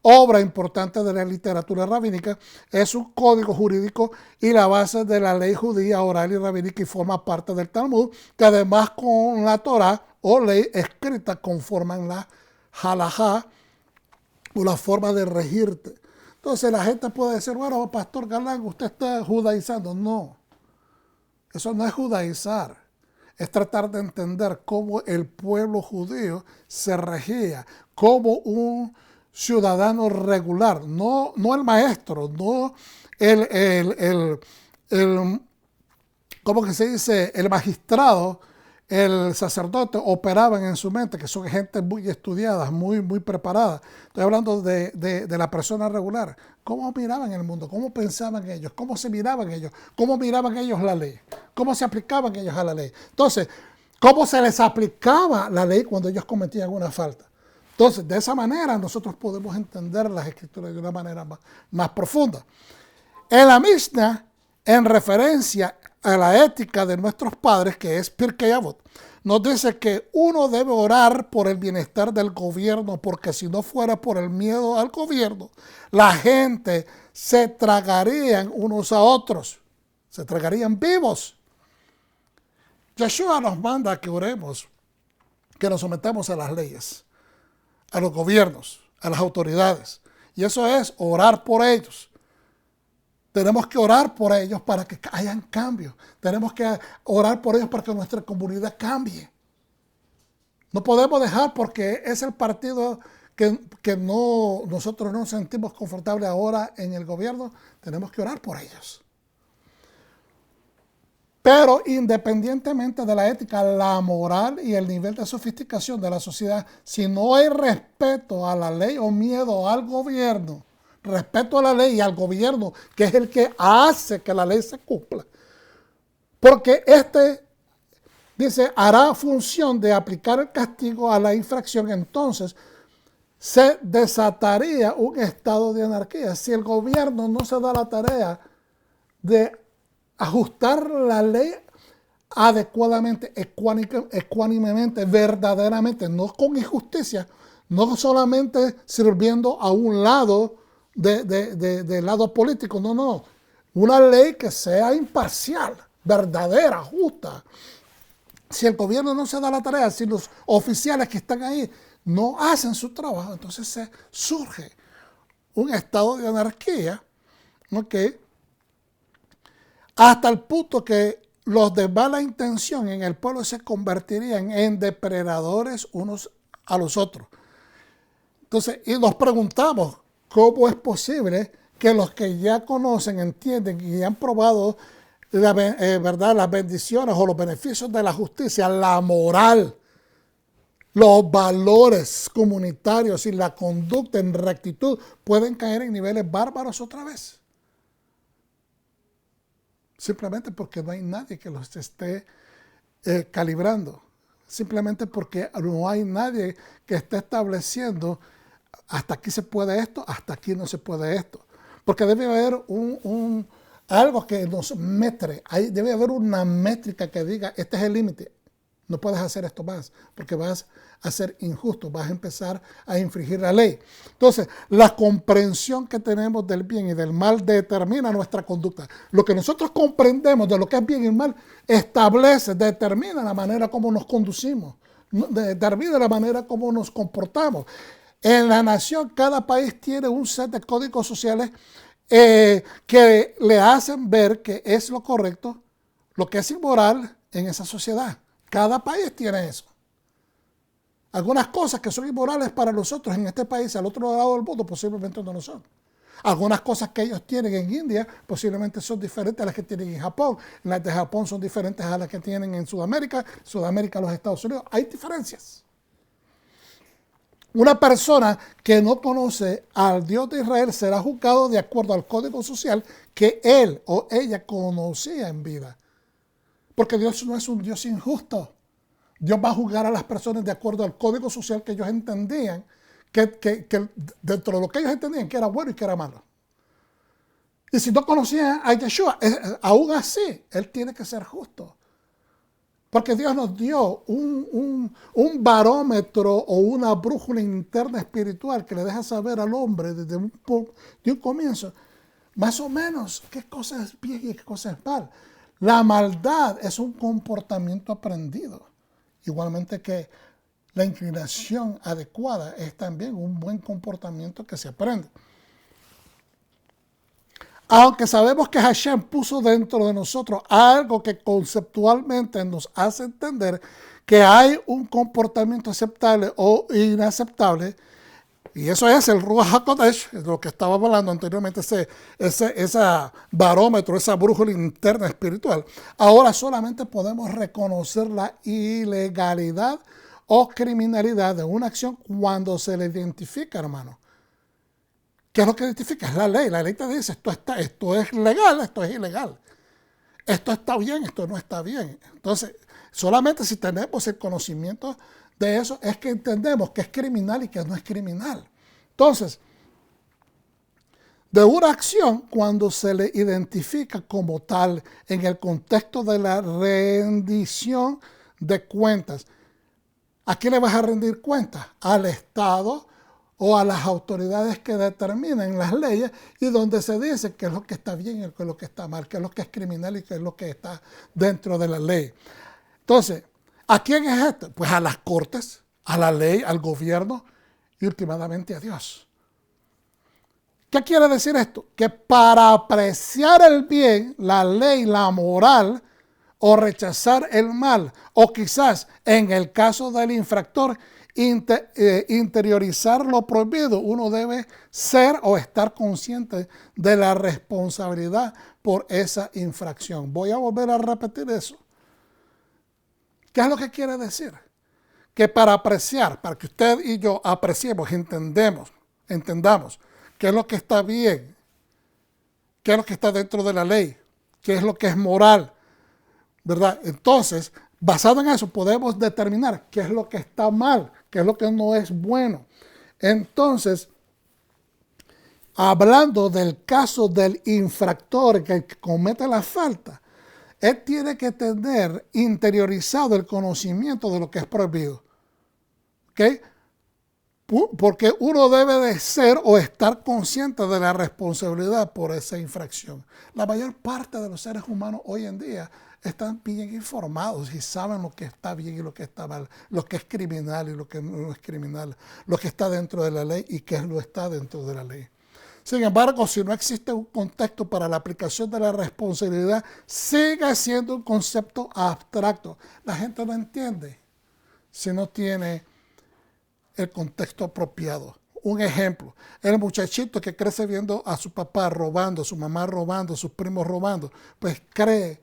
obra importante de la literatura rabínica. Es un código jurídico y la base de la ley judía oral y rabínica y forma parte del Talmud, que además con la Torah o ley escrita conforman la halajá o la forma de regirte. Entonces la gente puede decir, bueno, Pastor Galán, usted está judaizando. No, eso no es judaizar. Es tratar de entender cómo el pueblo judío se regía, como un ciudadano regular, no el maestro, no ¿cómo que se dice?, el magistrado, el sacerdote, operaban en su mente, que son gente muy estudiada, muy preparada. Estoy hablando de la persona regular. ¿Cómo miraban el mundo? ¿Cómo pensaban ellos? ¿Cómo se miraban ellos? ¿Cómo miraban ellos la ley? ¿Cómo se aplicaban ellos a la ley? Entonces, ¿cómo se les aplicaba la ley cuando ellos cometían una falta? Entonces, de esa manera nosotros podemos entender las escrituras de una manera más profunda. En la Mishnah, en referencia a la ética de nuestros padres, que es Pirkei Avot, nos dice que uno debe orar por el bienestar del gobierno, porque si no fuera por el miedo al gobierno, la gente se tragarían unos a otros, se tragarían vivos. Yeshua nos manda que oremos, que nos sometamos a las leyes, a los gobiernos, a las autoridades, y eso es orar por ellos. Tenemos que orar por ellos para que hayan cambios. Tenemos que orar por ellos para que nuestra comunidad cambie. No podemos dejar porque es el partido que nosotros no nos sentimos confortables ahora en el gobierno. Tenemos que orar por ellos. Pero independientemente de la ética, la moral y el nivel de sofisticación de la sociedad, si no hay respeto a la ley o miedo al gobierno, respeto a la ley y al gobierno, que es el que hace que la ley se cumpla, Porque dice, hará función de aplicar el castigo a la infracción, entonces se desataría un estado de anarquía. Si el gobierno no se da la tarea de ajustar la ley adecuadamente, ecuánimemente, verdaderamente, no con injusticia, no solamente sirviendo a un lado del lado político, no. Una ley que sea imparcial, verdadera, justa. Si el gobierno no se da la tarea, si los oficiales que están ahí no hacen su trabajo, entonces surge un estado de anarquía, ¿ok? Hasta el punto que los de mala intención en el pueblo se convertirían en depredadores unos a los otros. Entonces, y nos preguntamos, ¿cómo es posible que los que ya conocen, entienden y han probado ¿verdad? Las bendiciones o los beneficios de la justicia, la moral, los valores comunitarios y la conducta en rectitud pueden caer en niveles bárbaros otra vez? Simplemente porque no hay nadie que los esté calibrando. Simplemente porque no hay nadie que esté estableciendo hasta aquí se puede esto, hasta aquí no se puede esto. Porque debe haber algo que nos metre. Debe haber una métrica que diga, este es el límite. No puedes hacer esto más, porque vas a ser injusto, vas a empezar a infringir la ley. Entonces, la comprensión que tenemos del bien y del mal determina nuestra conducta. Lo que nosotros comprendemos de lo que es bien y mal determina la manera como nos conducimos, determina la manera como nos comportamos. En la nación, cada país tiene un set de códigos sociales que le hacen ver que es lo correcto, lo que es inmoral en esa sociedad. Cada país tiene eso. Algunas cosas que son inmorales para nosotros en este país, al otro lado del mundo, posiblemente no lo son. Algunas cosas que ellos tienen en India posiblemente son diferentes a las que tienen en Japón. Las de Japón son diferentes a las que tienen en Sudamérica, los Estados Unidos. Hay diferencias. Una persona que no conoce al Dios de Israel será juzgado de acuerdo al código social que él o ella conocía en vida. Porque Dios no es un Dios injusto. Dios va a juzgar a las personas de acuerdo al código social que ellos entendían, que dentro de lo que ellos entendían que era bueno y que era malo. Y si no conocían a Yeshua, aún así, Él tiene que ser justo. Porque Dios nos dio un barómetro o una brújula interna espiritual que le deja saber al hombre desde un comienzo, más o menos, qué cosa es bien y qué cosa es mal. La maldad es un comportamiento aprendido. Igualmente que la inclinación adecuada es también un buen comportamiento que se aprende. Aunque sabemos que Hashem puso dentro de nosotros algo que conceptualmente nos hace entender que hay un comportamiento aceptable o inaceptable, y eso es el Ruach HaKodesh, de lo que estábamos hablando anteriormente, ese barómetro, esa brújula interna espiritual. Ahora solamente podemos reconocer la ilegalidad o criminalidad de una acción cuando se le identifica, hermano. ¿Qué es lo que identifica? Es la ley. La ley te dice, esto es legal, esto es ilegal. Esto está bien, esto no está bien. Entonces, solamente si tenemos el conocimiento de eso es que entendemos que es criminal y que no es criminal. Entonces, de una acción, cuando se le identifica como tal en el contexto de la rendición de cuentas, ¿a quién le vas a rendir cuentas? Al Estado o a las autoridades que determinan las leyes y donde se dice qué es lo que está bien y qué es lo que está mal, qué es lo que es criminal y qué es lo que está dentro de la ley. Entonces, ¿a quién es esto? Pues a las cortes, a la ley, al gobierno y últimamente a Dios. ¿Qué quiere decir esto? Que para apreciar el bien, la ley, la moral, o rechazar el mal, o quizás en el caso del infractor, interiorizar lo prohibido, uno debe ser o estar consciente de la responsabilidad por esa infracción. Voy a volver a repetir eso. ¿Qué es lo que quiere decir? Que para apreciar, para que usted y yo apreciemos, entendamos qué es lo que está bien, qué es lo que está dentro de la ley, qué es lo que es moral, ¿verdad? Entonces, basado en eso, podemos determinar qué es lo que está mal, qué es lo que no es bueno. Entonces, hablando del caso del infractor que comete la falta, él tiene que tener interiorizado el conocimiento de lo que es prohibido. ¿Ok? Porque uno debe de ser o estar consciente de la responsabilidad por esa infracción. La mayor parte de los seres humanos hoy en día están bien informados y saben lo que está bien y lo que está mal, lo que es criminal y lo que no es criminal, lo que está dentro de la ley y qué no está dentro de la ley. Sin embargo, si no existe un contexto para la aplicación de la responsabilidad, sigue siendo un concepto abstracto. La gente no entiende si no tiene el contexto apropiado. Un ejemplo, el muchachito que crece viendo a su papá robando, a su mamá robando, a sus primos robando, pues cree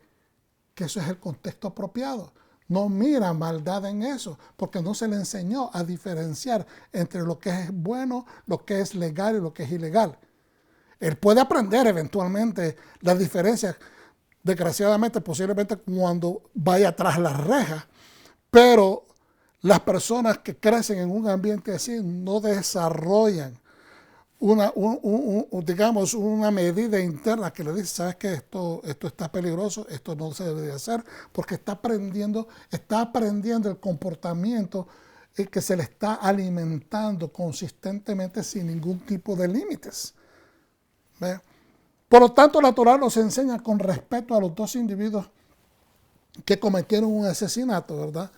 que eso es el contexto apropiado. No mira maldad en eso, porque no se le enseñó a diferenciar entre lo que es bueno, lo que es legal y lo que es ilegal. Él puede aprender eventualmente las diferencias, desgraciadamente, posiblemente cuando vaya tras las rejas, pero las personas que crecen en un ambiente así no desarrollan digamos, una medida interna que le dice, sabes que esto está peligroso, esto no se debe hacer, porque está aprendiendo el comportamiento que se le está alimentando consistentemente sin ningún tipo de límites. ¿Ve? Por lo tanto, la Torá nos enseña con respecto a los dos individuos que cometieron un asesinato, ¿verdad?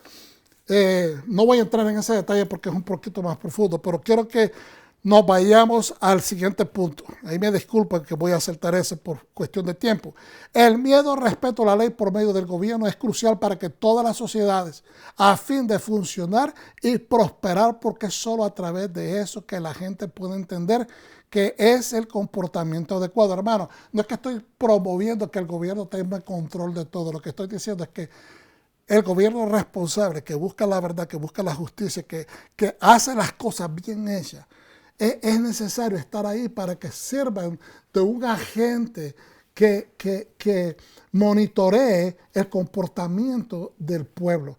No voy a entrar en ese detalle porque es un poquito más profundo, pero quiero que nos vayamos al siguiente punto. Ahí me disculpan que voy a saltar ese por cuestión de tiempo. El miedo al respeto a la ley por medio del gobierno es crucial para que todas las sociedades, a fin de funcionar y prosperar, porque es solo a través de eso que la gente puede entender que es el comportamiento adecuado. Hermano, no es que estoy promoviendo que el gobierno tenga control de todo. Lo que estoy diciendo es que el gobierno responsable, que busca la verdad, que busca la justicia, que hace las cosas bien hechas, es necesario estar ahí para que sirvan de un agente que monitoree el comportamiento del pueblo.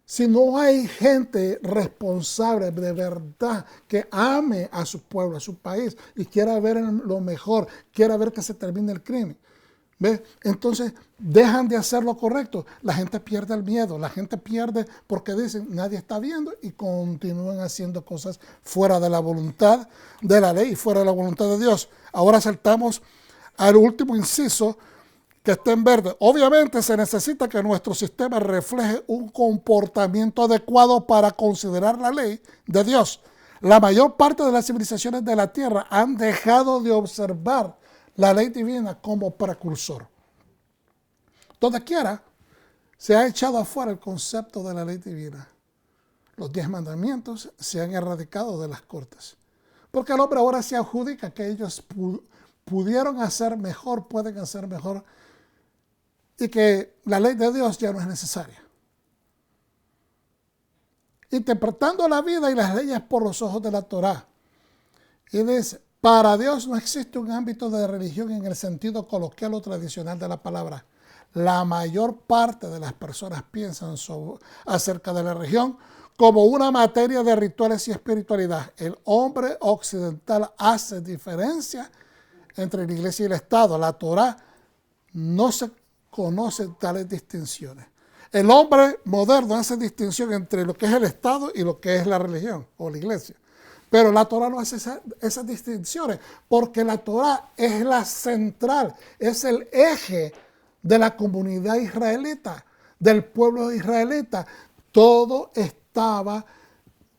Si no hay gente responsable de verdad que ame a su pueblo, a su país y quiera ver lo mejor, quiera ver que se termine el crimen, ¿ves? Entonces dejan de hacer lo correcto. La gente pierde el miedo, la gente pierde porque dicen nadie está viendo y continúan haciendo cosas fuera de la voluntad de la ley y fuera de la voluntad de Dios. Ahora saltamos al último inciso que está en verde. Obviamente se necesita que nuestro sistema refleje un comportamiento adecuado para considerar la ley de Dios. La mayor parte de las civilizaciones de la tierra han dejado de observar la ley divina como precursor. Donde quiera se ha echado afuera el concepto de la ley divina. Los 10 mandamientos se han erradicado de las cortes. Porque el hombre ahora se adjudica que ellos pudieron hacer mejor, pueden hacer mejor, y que la ley de Dios ya no es necesaria. Interpretando la vida y las leyes por los ojos de la Torá. Y dice, para Dios no existe un ámbito de religión en el sentido coloquial o tradicional de la palabra. La mayor parte de las personas piensan acerca de la religión como una materia de rituales y espiritualidad. El hombre occidental hace diferencia entre la iglesia y el Estado. La Torá no se conoce tales distinciones. El hombre moderno hace distinción entre lo que es el Estado y lo que es la religión o la iglesia. Pero la Torá no hace esas distinciones, porque la Torá es la central, es el eje de la comunidad israelita, del pueblo israelita. Todo estaba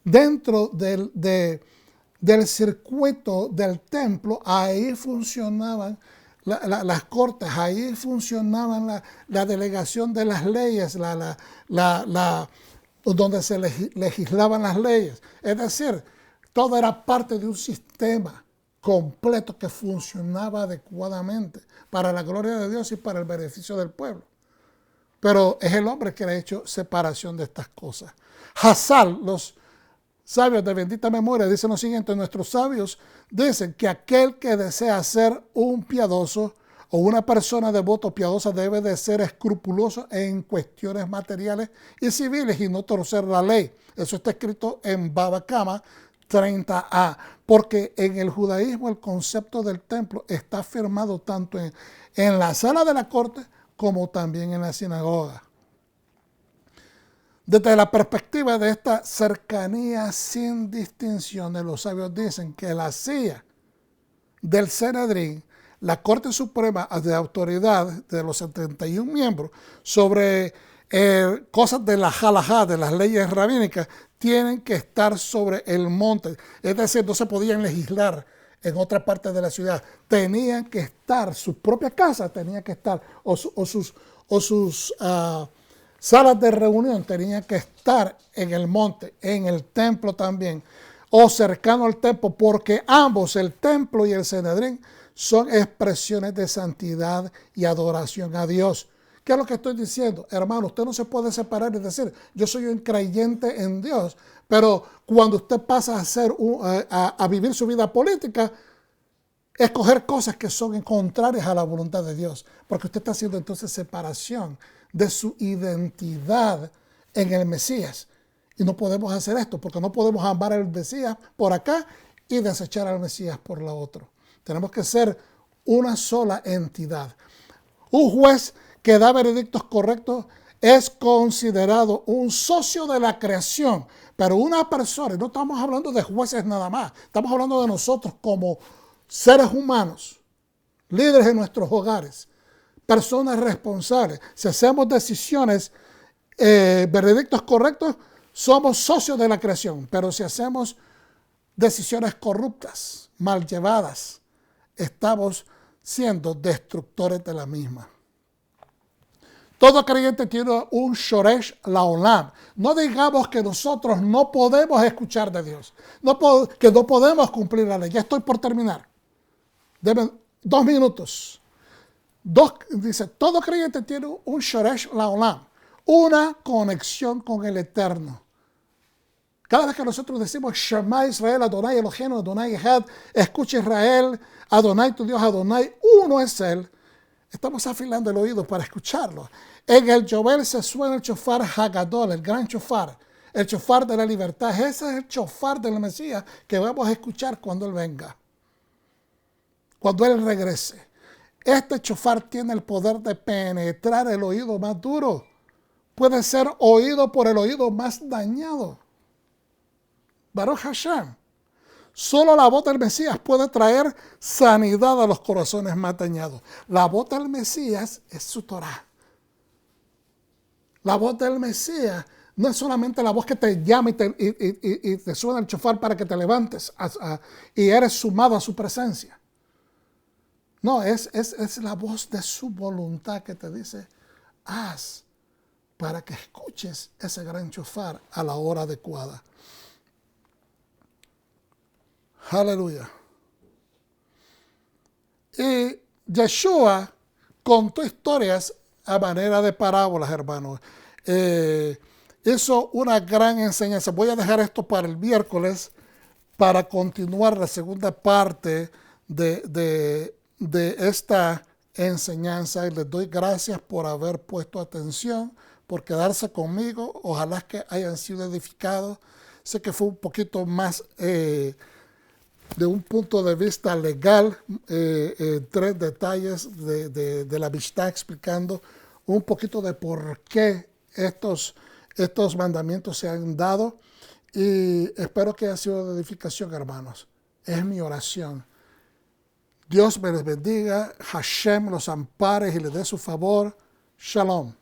dentro del circuito del templo. Ahí funcionaban las cortes, ahí funcionaban la delegación de las leyes, donde se legislaban las leyes. Es decir, todo era parte de un sistema completo que funcionaba adecuadamente para la gloria de Dios y para el beneficio del pueblo. Pero es el hombre que ha hecho separación de estas cosas. Hassal, los sabios de bendita memoria, dicen lo siguiente: nuestros sabios dicen que aquel que desea ser un piadoso o una persona de voto piadosa debe de ser escrupuloso en cuestiones materiales y civiles y no torcer la ley. Eso está escrito en Baba Kama 30a, porque en el judaísmo el concepto del templo está firmado tanto en la sala de la corte como también en la sinagoga. Desde la perspectiva de esta cercanía sin distinciones, los sabios dicen que la silla del Sanedrín, la Corte Suprema de Autoridad de los 71 miembros sobre cosas de la halajá, de las leyes rabínicas, tienen que estar sobre el monte. Es decir, no se podían legislar en otra parte de la ciudad. Tenían que estar, su propia casa tenía que estar, o sus salas de reunión tenían que estar en el monte, en el templo también, o cercano al templo, porque ambos, el templo y el Sanedrín, son expresiones de santidad y adoración a Dios. ¿Qué es lo que estoy diciendo? Hermano, usted no se puede separar y decir, yo soy un creyente en Dios, pero cuando usted pasa a vivir su vida política, escoger cosas que son contrarias a la voluntad de Dios, porque usted está haciendo entonces separación de su identidad en el Mesías. Y no podemos hacer esto, porque no podemos amar al Mesías por acá y desechar al Mesías por la otra. Tenemos que ser una sola entidad. Un juez que da veredictos correctos es considerado un socio de la creación, pero una persona, y no estamos hablando de jueces nada más, estamos hablando de nosotros como seres humanos, líderes en nuestros hogares, personas responsables. Si hacemos decisiones, veredictos correctos, somos socios de la creación, pero si hacemos decisiones corruptas, mal llevadas, estamos siendo destructores de la misma. Todo creyente tiene un Shoresh Laolam. No digamos que nosotros no podemos escuchar de Dios, que no podemos cumplir la ley. Ya estoy por terminar. Deben 2 minutos. Dice, todo creyente tiene un Shoresh Laolam, una conexión con el Eterno. Cada vez que nosotros decimos Shema Israel, Adonai Eloheinu, Adonai Echad, escucha Israel, Adonai tu Dios, Adonai, uno es Él, estamos afilando el oído para escucharlo. En el Yobel se suena el shofar Hagadol, el gran shofar, el shofar de la libertad. Ese es el shofar del Mesías que vamos a escuchar cuando Él venga, cuando Él regrese. Este shofar tiene el poder de penetrar el oído más duro. Puede ser oído por el oído más dañado. Baruch Hashem. Solo la voz del Mesías puede traer sanidad a los corazones más dañados. La voz del Mesías es su Torah. La voz del Mesías no es solamente la voz que te llama y te suena el shofar para que te levantes y eres sumado a su presencia. No, es la voz de su voluntad que te dice, haz para que escuches ese gran shofar a la hora adecuada. Aleluya. Y Yeshua contó historias a manera de parábolas, hermanos. Hizo una gran enseñanza. Voy a dejar esto para el miércoles para continuar la segunda parte de esta enseñanza. Y les doy gracias por haber puesto atención, por quedarse conmigo. Ojalá que hayan sido edificados. Sé que fue un poquito más de un punto de vista legal, 3 detalles de la Mishnah explicando un poquito de por qué estos mandamientos se han dado, y espero que haya sido de edificación, hermanos. Es mi oración. Dios me les bendiga, Hashem los ampare y les dé su favor. Shalom.